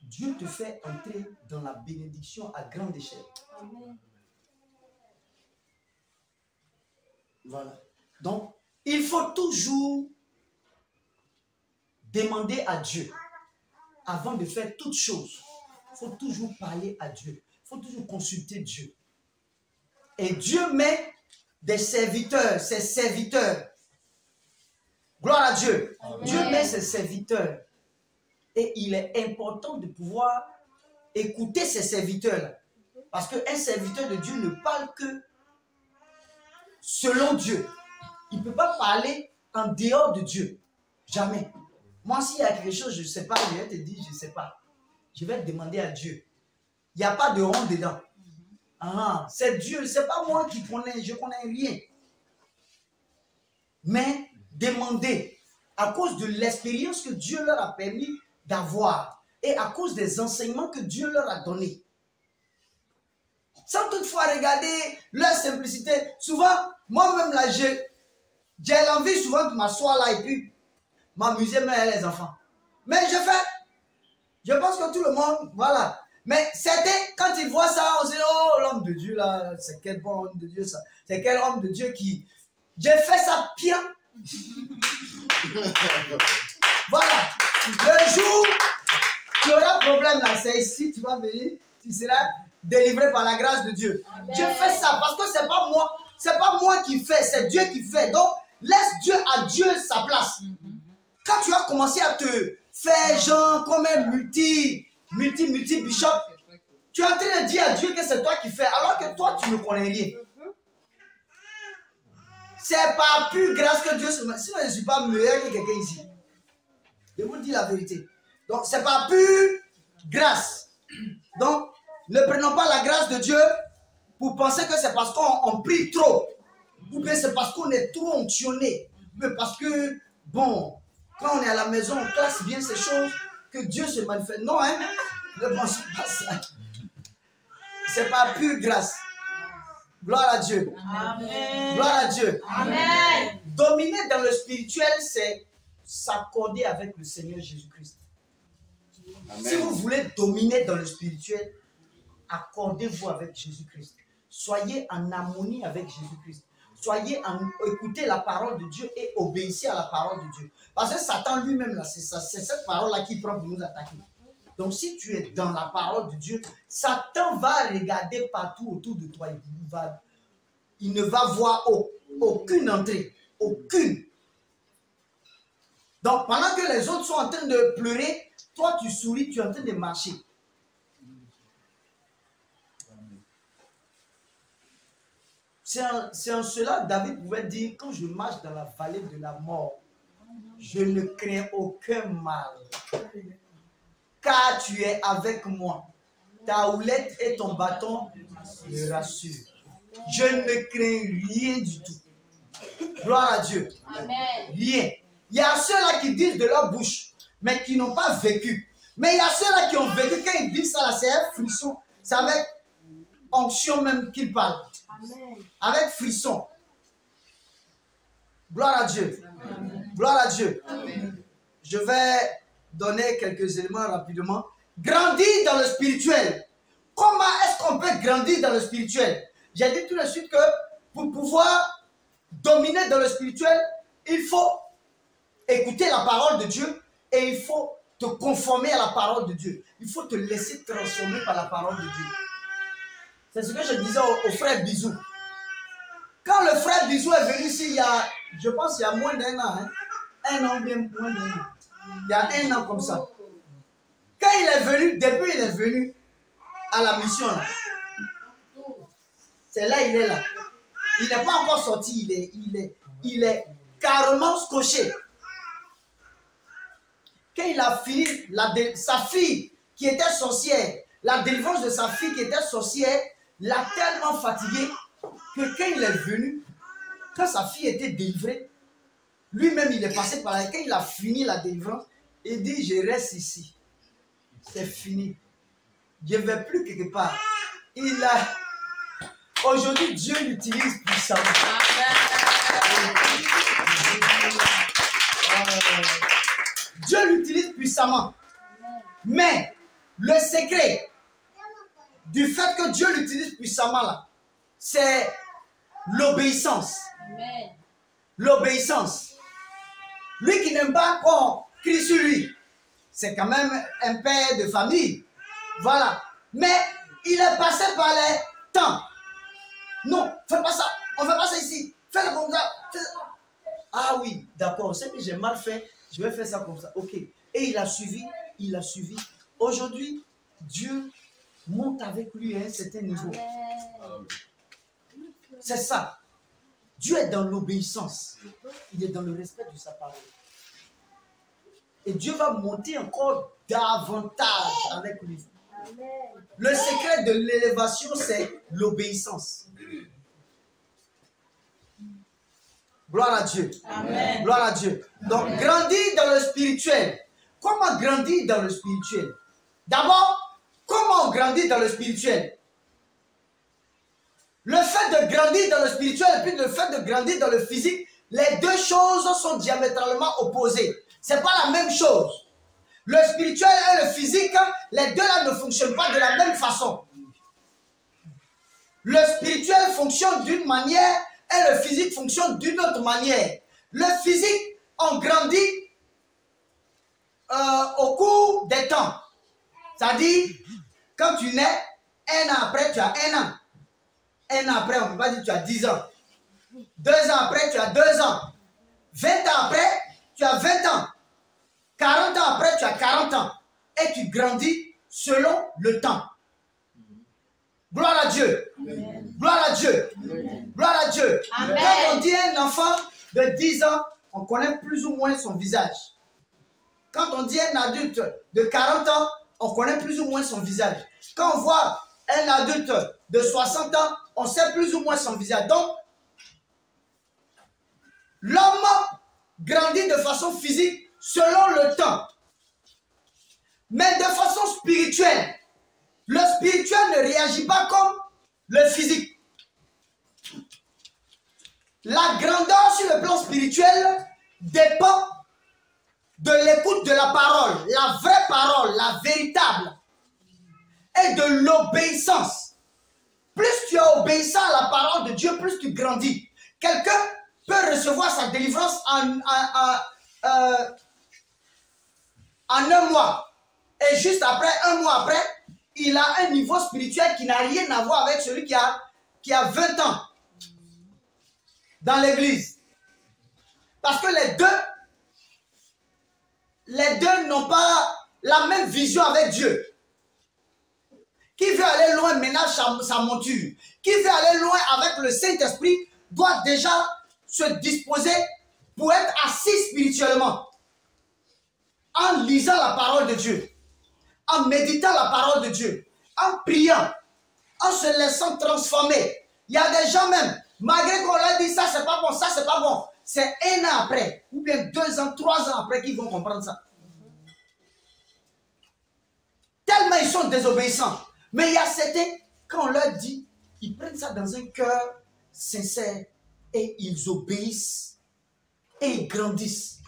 Dieu te fait entrer dans la bénédiction à grande échelle. Amen. Voilà. Donc, il faut toujours demander à Dieu, avant de faire toute chose, il faut toujours parler à Dieu. Il faut toujours consulter Dieu. Et Dieu met des serviteurs, ses serviteurs. Gloire à Dieu. Amen. Dieu met ses serviteurs. Et il est important de pouvoir écouter ses serviteurs. Parce qu'un serviteur de Dieu ne parle que selon Dieu. Il ne peut pas parler en dehors de Dieu. Jamais. Moi, s'il y a quelque chose, je ne sais pas, je vais te dire, je ne sais pas. Je vais demander à Dieu. Il n'y a pas de honte dedans. C'est Dieu, ce n'est pas moi qui connais, je ne connais rien. Mais demander, à cause de l'expérience que Dieu leur a permis d'avoir et à cause des enseignements que Dieu leur a donnés. Sans toutefois regarder leur simplicité. Souvent, moi-même là, j'ai l'envie souvent de m'asseoir là et puis m'amuser même avec les enfants. Mais je pense que tout le monde, voilà. Mais certains, quand ils voient ça, on se dit, oh, l'homme de Dieu là, c'est quel bon homme de Dieu ça. C'est quel homme de Dieu qui... J'ai fait ça bien. Voilà. Le jour tu auras problème là, c'est ici, tu vas venir, tu seras délivré par la grâce de Dieu. Amen. Je fais ça parce que c'est pas moi qui fais, c'est Dieu qui fait. Donc, laisse Dieu à Dieu sa place. Quand tu as commencé à te faire genre comme un multi-bishop, tu es en train de dire à Dieu que c'est toi qui fais, alors que toi, tu ne connais rien. C'est par pure grâce que Dieu se met. Sinon, je ne suis pas meilleur que quelqu'un ici. Je vous dis la vérité. Donc, c'est par pure grâce. Donc, ne prenons pas la grâce de Dieu pour penser que c'est parce qu'on prie trop. Ou bien c'est parce qu'on est trop onctionné. Mais parce que, bon, quand on est à la maison, on classe bien ces choses, que Dieu se manifeste. Non, hein? Ne pensez pas ça. C'est par pure grâce. Gloire à Dieu. Amen. Gloire à Dieu. Amen. Dominer dans le spirituel, c'est s'accorder avec le Seigneur Jésus-Christ. Si vous voulez dominer dans le spirituel, accordez-vous avec Jésus-Christ. Soyez en harmonie avec Jésus-Christ. Écoutez la parole de Dieu et obéissez à la parole de Dieu. Parce que Satan lui-même, c'est cette parole-là qui prend pour nous attaquer. Donc si tu es dans la parole de Dieu, Satan va regarder partout autour de toi. Il ne va voir aucune entrée. Aucune. Donc pendant que les autres sont en train de pleurer, toi tu souris, tu es en train de marcher. C'est en cela que David pouvait dire, quand je marche dans la vallée de la mort, je ne crains aucun mal. Car tu es avec moi. Ta houlette et ton bâton me rassurent. Je ne crains rien du tout. Gloire à Dieu. Amen. Rien. Il y a ceux-là qui disent de leur bouche, mais qui n'ont pas vécu. Mais il y a ceux-là qui ont vécu. Quand ils disent ça, là, c'est un frisson. C'est avec onction même qu'ils parlent. Amen. Avec frisson. Gloire à Dieu. Amen. Gloire à Dieu. Amen. Je vais donner quelques éléments rapidement. Grandir dans le spirituel. Comment est-ce qu'on peut grandir dans le spirituel? J'ai dit tout de suite que pour pouvoir dominer dans le spirituel, il faut écouter la parole de Dieu et il faut te conformer à la parole de Dieu. Il faut te laisser transformer par la parole de Dieu. C'est ce que je disais au frère Bisou. Quand le frère Bisou est venu ici, je pense qu'il y a moins d'un an, hein? Un an, bien moins d'un an. Il y a un an comme ça. Quand il est venu, depuis il est venu à la mission là. C'est là, il est là. Il n'est pas encore sorti, il est carrément scotché. Quand il a fini, sa fille qui était sorcière, la délivrance de sa fille qui était sorcière, l'a tellement fatigué que quand il est venu, quand sa fille était délivrée, lui-même il est passé par là. Quand il a fini la délivrance, il dit, je reste ici. C'est fini. Je ne vais plus quelque part. Aujourd'hui, Dieu l'utilise puissamment. Dieu l'utilise puissamment. Mais le secret du fait que Dieu l'utilise puissamment là, c'est l'obéissance. L'obéissance. Lui qui n'aime pas qu'on crie sur lui, c'est quand même un père de famille. Voilà. Mais il est passé par les temps. Non, fais pas ça. On ne fait pas ça ici. Fais-le comme ça. Ah oui, d'accord. C'est que j'ai mal fait. Je vais faire ça comme ça. Ok. Et il a suivi. Il a suivi. Aujourd'hui, Dieu monte avec lui à un certain niveau. C'est ça. Dieu est dans l'obéissance. Il est dans le respect de sa parole. Et Dieu va monter encore davantage avec lui. Le secret de l'élévation, c'est l'obéissance. Gloire à Dieu. Amen. Gloire à Dieu. Donc, grandir dans le spirituel. Comment grandir dans le spirituel? D'abord, comment on grandit dans le spirituel? Le fait de grandir dans le spirituel et puis le fait de grandir dans le physique, les deux choses sont diamétralement opposées. Ce n'est pas la même chose. Le spirituel et le physique, les deux-là ne fonctionnent pas de la même façon. Le spirituel fonctionne d'une manière et le physique fonctionne d'une autre manière. Le physique, on grandit au cours des temps. C'est-à-dire, quand tu nais, un an après, tu as un an. Un an après, on ne peut pas dire tu as 10 ans. 2 ans après, tu as 2 ans. 20 ans après, tu as 20 ans. tu as 40 ans et tu grandis selon le temps. Gloire à Dieu. Amen. Gloire à Dieu. Amen. Gloire à Dieu. Amen. Quand on dit un enfant de 10 ans, on connaît plus ou moins son visage. Quand on dit un adulte de 40 ans, on connaît plus ou moins son visage. Quand on voit un adulte de 60 ans, on sait plus ou moins son visage. Donc, l'homme grandit de façon physique selon le temps. Mais de façon spirituelle, le spirituel ne réagit pas comme le physique. La grandeur sur le plan spirituel dépend de l'écoute de la parole, la vraie parole, la véritable, et de l'obéissance. Plus tu es obéissant à la parole de Dieu, plus tu grandis. Quelqu'un peut recevoir sa délivrance en un mois. Et juste après, un mois après, il a un niveau spirituel qui n'a rien à voir avec celui qui a 20 ans dans l'église. Parce que les deux n'ont pas la même vision avec Dieu. Qui veut aller loin ménage sa monture. Qui veut aller loin avec le Saint-Esprit doit déjà se disposer pour être assis spirituellement. En lisant la parole de Dieu. En méditant la parole de Dieu. En priant. En se laissant transformer. Il y a des gens même, malgré qu'on leur dit ça c'est pas bon, ça c'est pas bon. C'est un an après, ou bien 2 ans, 3 ans après qu'ils vont comprendre ça. Tellement ils sont désobéissants. Mais il y a certains, quand on leur dit, ils prennent ça dans un cœur sincère et ils obéissent et ils grandissent.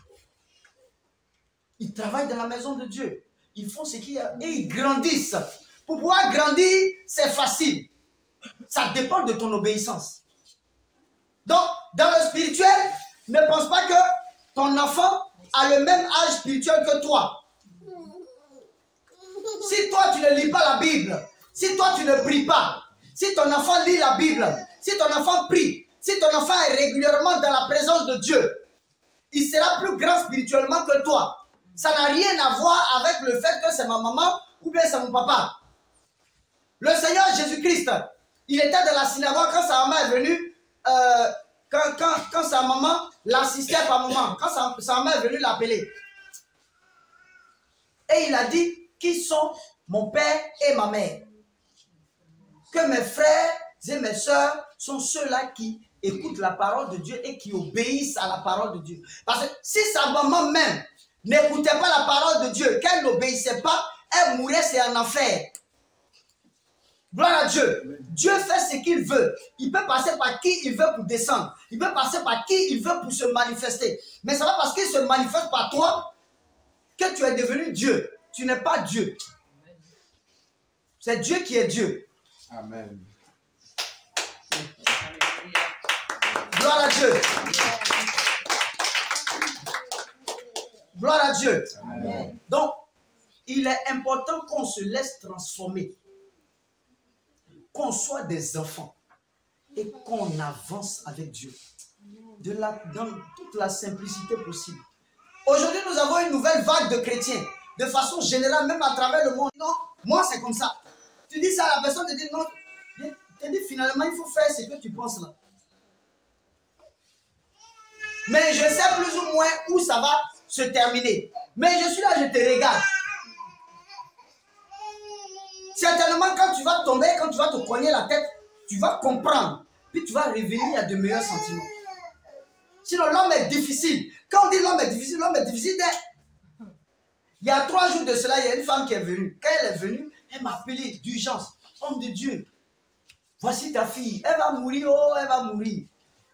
Ils travaillent dans la maison de Dieu. Ils font ce qu'il y a et ils grandissent. Pour pouvoir grandir, c'est facile. Ça dépend de ton obéissance. Donc, dans le spirituel, ne pense pas que ton enfant a le même âge spirituel que toi. Si toi, tu ne lis pas la Bible, si toi, tu ne pries pas, si ton enfant lit la Bible, si ton enfant prie, si ton enfant est régulièrement dans la présence de Dieu, il sera plus grand spirituellement que toi. Ça n'a rien à voir avec le fait que c'est ma maman ou bien c'est mon papa. Le Seigneur Jésus-Christ, il était dans la synagogue quand sa maman est venue, quand sa maman l'assistait par moment, quand sa maman est venue l'appeler. Et il a dit, qui sont mon père et ma mère? Que mes frères et mes sœurs sont ceux-là qui écoutent la parole de Dieu et qui obéissent à la parole de Dieu. Parce que si sa maman même n'écoutait pas la parole de Dieu, qu'elle n'obéissait pas, elle mourrait, c'est un enfer. Gloire à Dieu. Dieu fait ce qu'il veut. Il peut passer par qui il veut pour descendre. Il peut passer par qui il veut pour se manifester. Mais c'est pas parce qu'il se manifeste par toi que tu es devenu Dieu. Tu n'es pas Dieu. C'est Dieu qui est Dieu. Amen. Gloire à Dieu. Gloire à Dieu. Amen. Donc, il est important qu'on se laisse transformer. Qu'on soit des enfants et qu'on avance avec Dieu dans toute la simplicité possible. Aujourd'hui, nous avons une nouvelle vague de chrétiens, de façon générale, même à travers le monde. Non, moi c'est comme ça. Tu dis ça à la personne, te dit non, te dit finalement il faut faire ce que tu penses là. Mais je sais plus ou moins où ça va se terminer. Mais je suis là, je te regarde. Certainement, quand tu vas tomber, quand tu vas te cogner la tête, tu vas comprendre. Puis tu vas revenir à de meilleurs sentiments. Sinon, l'homme est difficile. Quand on dit l'homme est difficile, il y a 3 jours de cela, il y a une femme qui est venue. Quand elle est venue, elle m'a appelé d'urgence. Homme de Dieu, voici ta fille. Elle va mourir, oh, elle va mourir.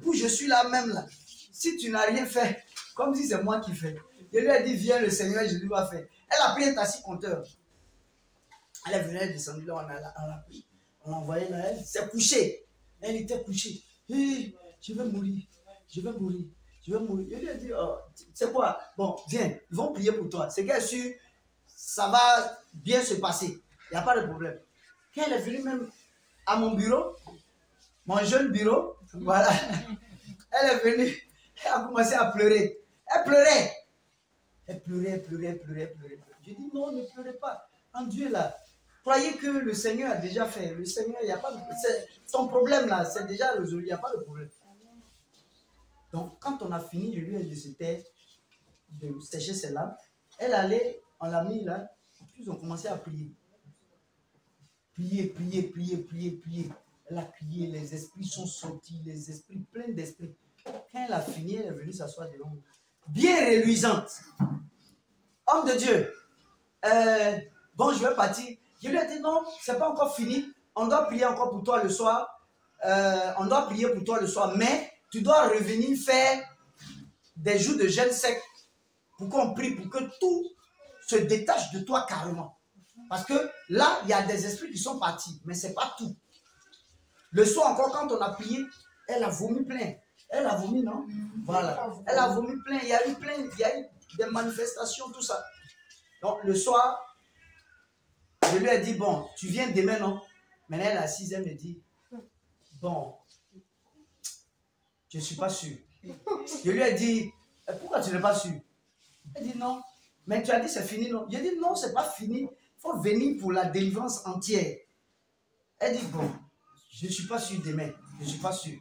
Où je suis là même là. Si tu n'as rien fait, comme si c'est moi qui fais. Je lui ai dit, viens, le Seigneur, je lui vais faire. Elle a pris un taxi compteur. Elle est venue, elle est descendue là, on l'a pris. On l'a envoyé là, elle s'est couchée. Elle était couchée. Hey, je vais mourir. Je vais mourir. Je vais mourir. Je lui ai dit, oh, c'est quoi? Bon, viens, ils vont prier pour toi. C'est qu'elle est sûre, ça va bien se passer. Il n'y a pas de problème. Quand elle est venue même à mon bureau, mon jeune bureau, voilà. Elle est venue, elle a commencé à pleurer. Elle pleurait. Elle pleurait, elle pleurait, elle pleurait, elle pleurait. J'ai dit non, ne pleurez pas. En Dieu là, croyez que le Seigneur a déjà fait. Le Seigneur, il n'y a pas de... Son problème là, c'est déjà résolu, il n'y a pas de problème. Donc quand on a fini, je lui ai dit c'était de sécher ses larmes. Elle allait, on l'a mis là, puis ils ont commencé à prier. Prier, prier, prier, prier, prier. Elle a crié, les esprits sont sortis, les esprits pleins d'esprits. Quand elle a fini, elle est venue s'asseoir devant nous. Bien reluisante. Homme de Dieu, bon, je vais partir. Je lui ai dit non, c'est pas encore fini. On doit prier encore pour toi le soir. On doit prier pour toi le soir, mais tu dois revenir faire des jours de jeûne sec pour qu'on prie, pour que tout se détache de toi carrément. Parce que là, il y a des esprits qui sont partis, mais ce n'est pas tout. Le soir encore, quand on a prié, elle a vomi plein. Elle a vomi, non? Voilà. Elle a vomi plein. Il y a eu des manifestations, tout ça. Donc, le soir, je lui ai dit, bon, tu viens demain, non? Maintenant, elle est assise, elle me dit, bon, je ne suis pas sûr. Je lui ai dit, pourquoi tu n'es pas sûr? Elle dit, non. Mais tu as dit, c'est fini, non? Je dit, non, ce n'est pas fini. Il faut venir pour la délivrance entière. Elle dit, bon, je ne suis pas sûr demain. Je ne suis pas sûr.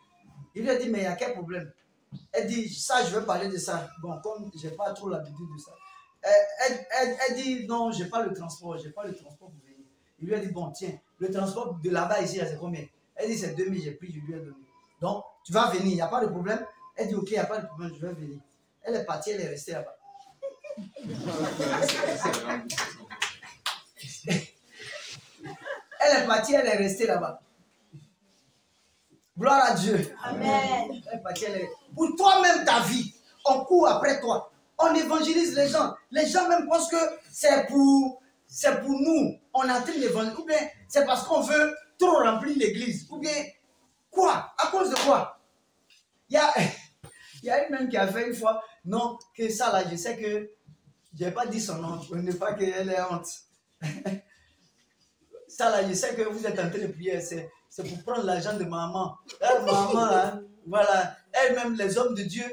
Il lui a dit, mais il y a quel problème? Elle dit, ça, je vais parler de ça. Bon, comme je n'ai pas trop l'habitude de ça. Elle dit, non, je n'ai pas le transport. Je n'ai pas le transport pour venir. Il lui a dit, bon, tiens, le transport de là-bas ici, c'est combien? Elle dit, c'est 2000, j'ai pris, je lui ai donné. Donc, tu vas venir, il n'y a pas de problème. Elle dit, ok, il n'y a pas de problème, je vais venir. Elle est partie, elle est restée là-bas. Elle est partie, elle est restée là-bas. Gloire à Dieu. Amen. Elle est partie, pour toi-même, ta vie, on court après toi. On évangélise les gens. Les gens même pensent que c'est pour nous. On est en train d'évangéliser. Ou bien c'est parce qu'on veut trop remplir l'église. Ou bien quoi? À cause de quoi? Il y a une même qui a fait une fois, non, que ça là, je sais que je n'ai pas dit son nom, pour ne pas qu'elle ait honte. Ça là, je sais que vous êtes en train de prier, c'est pour prendre l'argent de maman. Maman, hein, voilà, elle-même, les hommes de Dieu,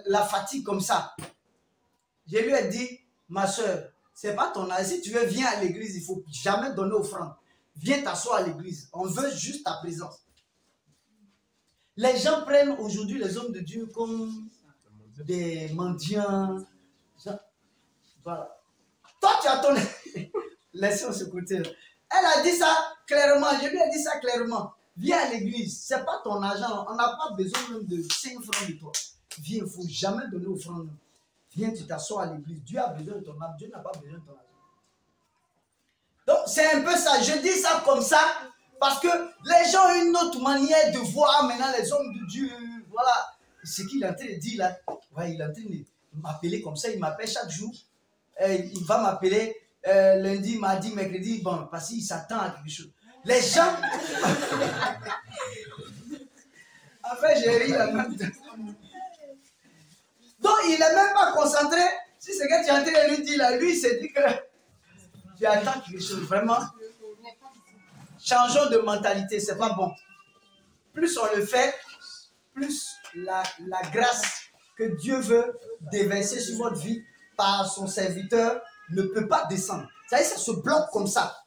la fatigue comme ça. Je lui ai dit, ma soeur, c'est pas ton âge. Si tu veux, viens à l'église, il ne faut jamais donner offrande. Viens t'asseoir à l'église. On veut juste ta présence. Les gens prennent aujourd'hui les hommes de Dieu comme des mendiants. Voilà. Toi, tu as ton... Laissons ce côté. Elle a dit ça clairement. Je lui ai dit ça clairement. Viens à l'église. Ce n'est pas ton argent. On n'a pas besoin même de 5 francs de toi. Viens, il ne faut jamais donner offrande. Viens, tu t'assois à l'église. Dieu a besoin de ton âme. Dieu n'a pas besoin de ton argent. Donc, c'est un peu ça. Je dis ça comme ça parce que les gens ont une autre manière de voir maintenant les hommes de Dieu. Voilà. Ce qu'il est en train de dire là. Ouais, il est en train de m'appeler comme ça. Il m'appelle chaque jour. Il va m'appeler lundi, mardi, mercredi. Bon, parce qu'il s'attend à quelque chose. Les gens... En fait, j'ai ri en même temps. Donc, il n'est même pas concentré. Si ce que tu es en train de lui dire là, lui, il s'est dit que tu attends quelque chose. Vraiment. Changeons de mentalité, c'est pas bon. Plus on le fait, plus la grâce que Dieu veut déverser sur votre vie par son serviteur ne peut pas descendre. Ça se bloque comme ça.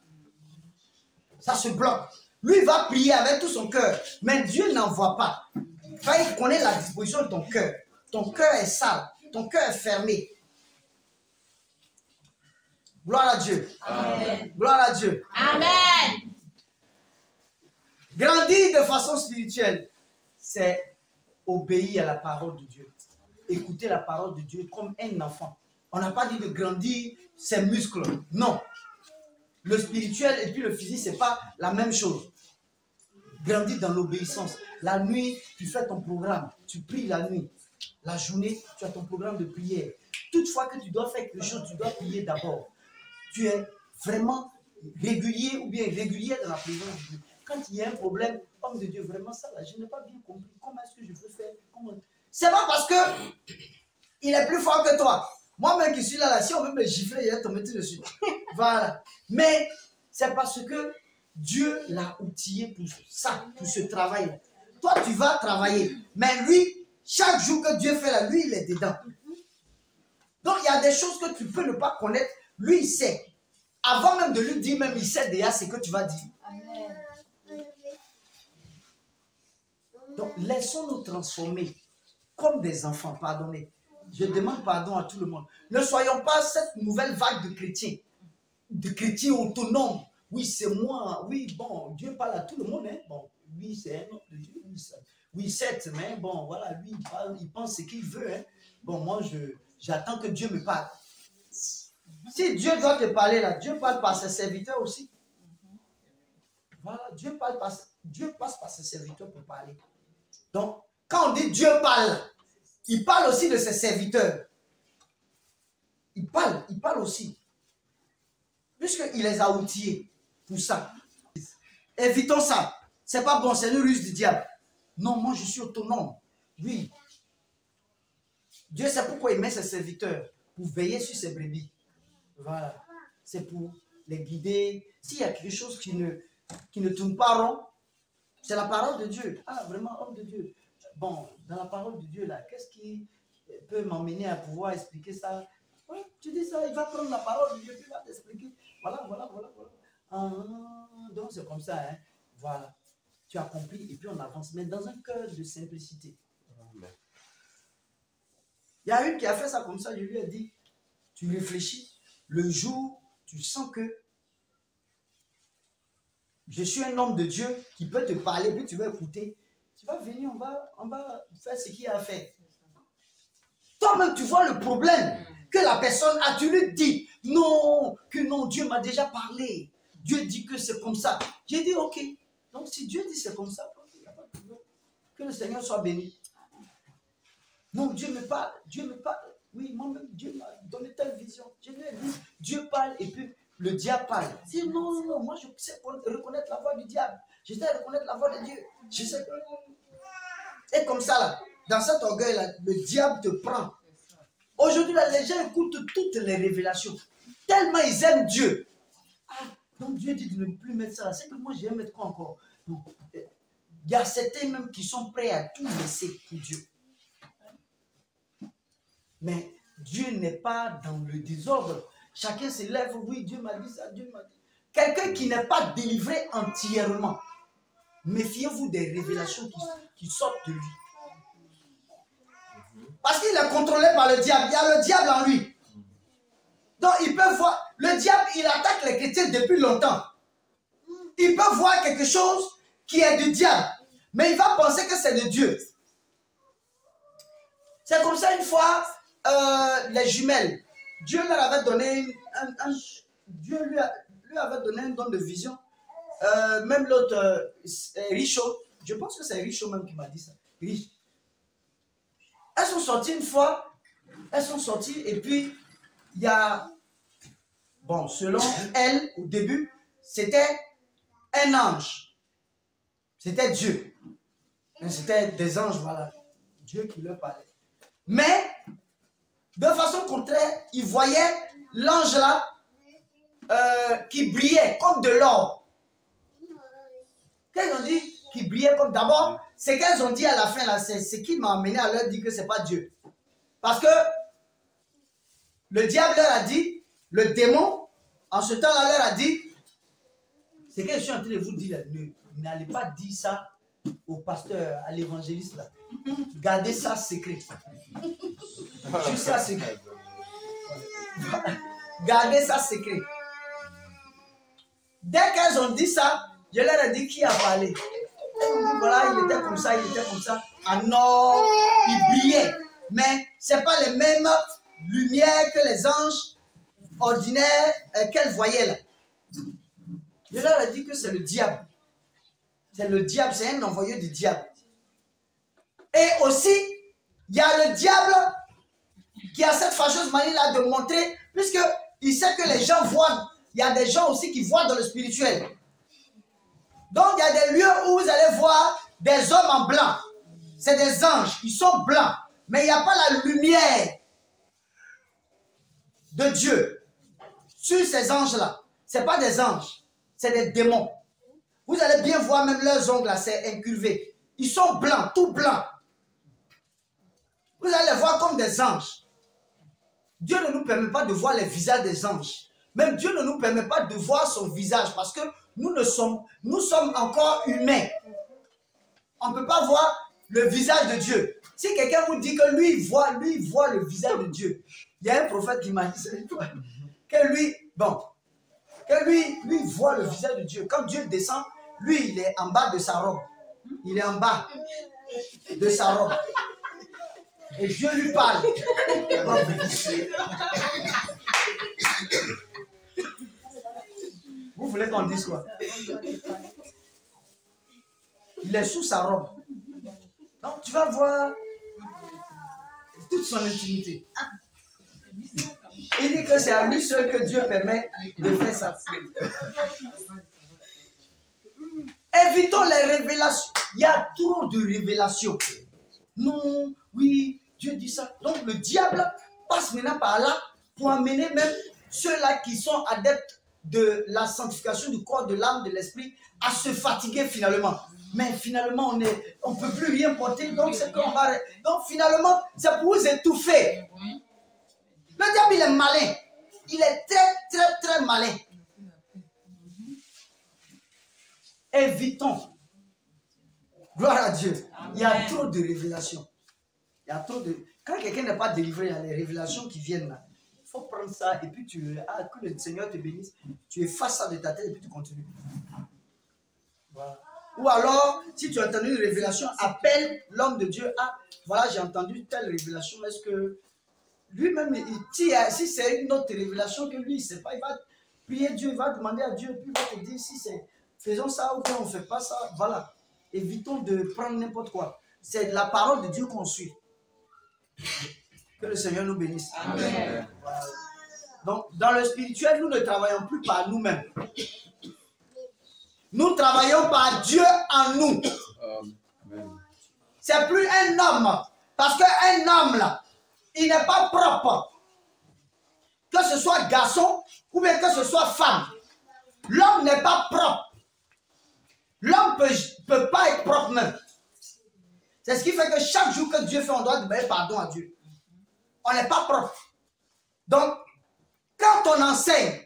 Ça se bloque. Lui, il va prier avec tout son cœur, mais Dieu n'en voit pas. Enfin, il connaît la disposition de ton cœur. Ton cœur est sale, ton cœur est fermé. Gloire à Dieu. Amen. Gloire à Dieu. Amen. Grandir de façon spirituelle, c'est obéir à la parole de Dieu. Écouter la parole de Dieu comme un enfant. On n'a pas dit de grandir ses muscles. Non. Le spirituel et puis le physique, ce n'est pas la même chose. Grandir dans l'obéissance. La nuit, tu fais ton programme. Tu pries la nuit. La journée, tu as ton programme de prière. Toutefois que tu dois faire quelque chose, tu dois prier d'abord. Tu es vraiment régulier ou bien régulier dans la présence de Dieu. Quand il y a un problème, homme de Dieu, vraiment ça, là, je n'ai pas bien compris. Comment est-ce que je peux faire? C'est pas parce que il est plus fort que toi. Moi-même qui suis là, si on veut me gifler, il va tomber dessus. Voilà. Mais c'est parce que Dieu l'a outillé pour ça, pour ce travail. Toi, tu vas travailler. Mais lui, chaque jour que Dieu fait là, lui, il est dedans. Donc, il y a des choses que tu peux ne pas connaître. Lui, il sait. Avant même de lui dire, même, il sait déjà ce que tu vas dire. Amen. Donc, laissons-nous transformer comme des enfants. Pardonnez. Je demande pardon à tout le monde. Ne soyons pas cette nouvelle vague de chrétiens autonomes. Oui, c'est moi. Oui, bon, Dieu parle à tout le monde. Hein. Bon, oui, c'est un autre Dieu. Oui, certes, mais bon, voilà, lui, il parle, il pense ce qu'il veut. Hein. Bon, moi, j'attends que Dieu me parle. Si Dieu doit te parler là, Dieu parle par ses serviteurs aussi. Voilà, Dieu passe par ses serviteurs pour parler. Donc, quand on dit Dieu parle, il parle aussi de ses serviteurs. Il parle aussi. Puisqu'il les a outillés pour ça. Évitons ça. C'est pas bon, c'est une ruse du diable. Non, moi je suis autonome. Oui. Dieu sait pourquoi il met ses serviteurs. Pour veiller sur ses brebis. Voilà. C'est pour les guider. S'il y a quelque chose qui ne tourne pas rond, c'est la parole de Dieu. Ah, vraiment, homme de Dieu. Bon, dans la parole de Dieu, là, qu'est-ce qui peut m'emmener à pouvoir expliquer ça? Oui, tu dis ça, il va prendre la parole de Dieu, il va t'expliquer. Voilà. Ah, donc c'est comme ça, hein. Voilà. Tu as compris et puis on avance. Mais dans un cœur de simplicité. Il y a une qui a fait ça comme ça, je lui ai dit, tu réfléchis, le jour, tu sens que je suis un homme de Dieu qui peut te parler, puis tu vas écouter. Tu vas venir, on va faire ce qu'il y a à faire. Toi-même, tu vois le problème que la personne a. Tu lui dis, non, Dieu m'a déjà parlé. Dieu dit que c'est comme ça. J'ai dit, ok. Donc, si Dieu dit c'est comme ça, il n'y a pas de problème. Que le Seigneur soit béni. Non, Dieu me parle. Oui, moi-même, Dieu m'a donné telle vision. Je lui ai dit, Dieu parle et puis le diable parle. Je dis, non, moi je sais reconnaître la voix du diable. Je sais reconnaître la voix de Dieu. Je sais que... Et comme ça, là, dans cet orgueil-là, le diable te prend. Aujourd'hui, là, les gens écoutent toutes les révélations. Tellement ils aiment Dieu. Ah, donc Dieu dit de ne plus mettre ça là. C'est que moi, je vais mettre quoi encore? Il y a certains même qui sont prêts à tout laisser pour Dieu. Mais Dieu n'est pas dans le désordre. Chacun se lève, oui, Dieu m'a dit ça, Dieu m'a dit. Quelqu'un qui n'est pas délivré entièrement, méfiez-vous des révélations qui sortent de lui. Parce qu'il est contrôlé par le diable. Il y a le diable en lui. Donc il peut voir. Le diable, il attaque les chrétiens depuis longtemps. Il peut voir quelque chose qui est du diable. Mais il va penser que c'est de Dieu. C'est comme ça une fois, les jumelles. Dieu leur avait donné Dieu lui avait donné un don de vision. Même l'autre, Richaud, je pense que c'est Richaud même qui m'a dit ça. Riche. Elles sont sorties une fois, et puis il y a, bon, selon elle, au début, c'était un ange. C'était Dieu. C'était des anges, voilà. Dieu qui leur parlait. Mais, de façon contraire, ils voyaient l'ange là qui brillait comme de l'or. Qu'elles ont dit qui brillait comme d'abord, c'est qu'elles ont dit à la fin là, c'est ce qui m'a amené à leur dire que c'est pas Dieu. Parce que le diable leur a dit, le démon, en ce temps-là leur a dit, c'est que je suis en train de vous dire, n'allez pas dire ça au pasteur, à l'évangéliste là. Gardez ça secret. Juste ça secret. Gardez ça secret. Dès qu'elles ont dit ça, je leur ai dit qui a parlé. Elles ont dit voilà, il était comme ça, il était comme ça. Ah non, il brillait. Mais ce n'est pas les mêmes lumières que les anges ordinaires qu'elles voyaient là. Je leur ai dit que c'est le diable. C'est le diable, c'est un envoyé du diable. Et aussi, il y a le diable qui a cette fâcheuse manie-là de montrer, puisqu'il sait que les gens voient, il y a des gens aussi qui voient dans le spirituel. Donc, il y a des lieux où vous allez voir des hommes en blanc. C'est des anges, ils sont blancs. Mais il n'y a pas la lumière de Dieu sur ces anges-là. Ce n'est pas des anges, c'est des démons. Vous allez bien voir même leurs ongles là, c'est incurvé. Ils sont blancs, tout blancs. Vous allez les voir comme des anges. Dieu ne nous permet pas de voir les visages des anges. Même Dieu ne nous permet pas de voir son visage parce que nous sommes encore humains. On ne peut pas voir le visage de Dieu. Si quelqu'un vous dit que lui voit le visage de Dieu, il y a un prophète qui m'a dit que lui voit le visage de Dieu. Quand Dieu descend, lui, il est en bas de sa robe. Il est en bas de sa robe. Et Dieu lui parle. Vous voulez qu'on dise quoi? Il est sous sa robe. Donc tu vas voir toute son intimité. Il dit que c'est à lui seul que Dieu permet de faire ça. Évitons les révélations. Il y a trop de révélations. Non, oui, Dieu dit ça. Donc le diable passe maintenant par là pour amener même ceux-là qui sont adeptes de la sanctification du corps, de l'âme, de l'esprit, à se fatiguer finalement. Mais finalement, on ne peut plus rien porter, donc c'est qu'on va... Donc finalement, c'est pour vous étouffer. Le diable, il est malin. Il est très, très, très malin. Évitons. Gloire à Dieu. Il y a trop de révélations. Il y a trop de... Quand quelqu'un n'est pas délivré, il y a les révélations qui viennent là. Il faut prendre ça et puis que le Seigneur te bénisse. Tu effaces ça de ta tête et puis tu continues. Voilà. Ou alors, si tu as entendu une révélation, appelle l'homme de Dieu. Ah, voilà, j'ai entendu telle révélation. Est-ce que lui-même, si c'est une autre révélation que lui, il ne sait pas, il va prier Dieu, il va demander à Dieu, puis il va te dire si c'est faisons ça ou bien on ne fait pas ça. Voilà. Évitons de prendre n'importe quoi. C'est la parole de Dieu qu'on suit. Que le Seigneur nous bénisse. Amen. Voilà. Donc, dans le spirituel, nous ne travaillons plus par nous-mêmes. Nous travaillons par Dieu en nous. C'est plus un homme. Parce qu'un homme, là, il n'est pas propre. Que ce soit garçon ou bien que ce soit femme. L'homme n'est pas propre. L'homme ne peut pas être propre même. C'est ce qui fait que chaque jour que Dieu fait, on doit demander pardon à Dieu. On n'est pas propre. Donc, quand on enseigne,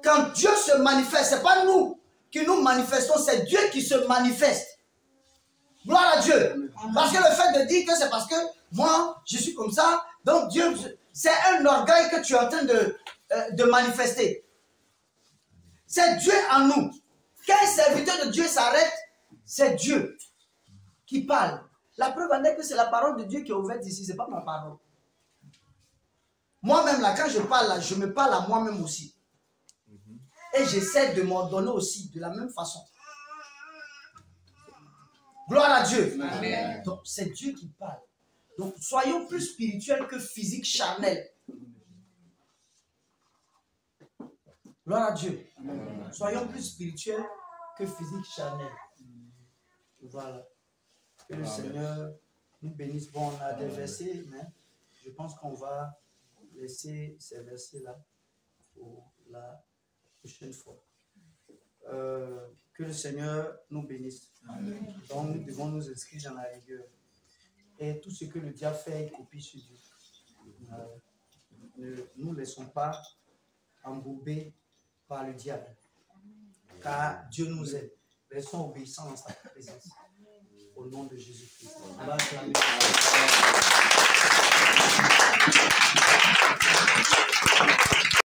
quand Dieu se manifeste, ce n'est pas nous qui nous manifestons, c'est Dieu qui se manifeste. Gloire à Dieu. Parce que le fait de dire que c'est parce que moi, je suis comme ça, donc Dieu, c'est un orgueil que tu es en train de manifester. C'est Dieu en nous. Quand un serviteur de Dieu s'arrête, c'est Dieu qui parle. La preuve en est que c'est la parole de Dieu qui est ouverte ici, ce n'est pas ma parole. Moi-même, là, quand je parle, là, je me parle à moi-même aussi. Et j'essaie de m'ordonner aussi de la même façon. Gloire à Dieu. Amen. Donc, c'est Dieu qui parle. Donc, soyons plus spirituels que physiques, charnels. Gloire à Dieu. Amen. Soyons plus spirituels que physiques, charnels. Voilà. Que le Seigneur nous bénisse. Bon, on a des versets, mais je pense qu'on va laisser ces versets-là pour la prochaine fois. Que le Seigneur nous bénisse. Amen. Donc nous devons nous inscrire dans la rigueur. Et tout ce que le diable fait, il copie sur Dieu. Ne nous laissons pas embourber par le diable. Car Dieu nous aime. Restons obéissants dans sa présence. Au nom de Jésus-Christ. On va acclamer.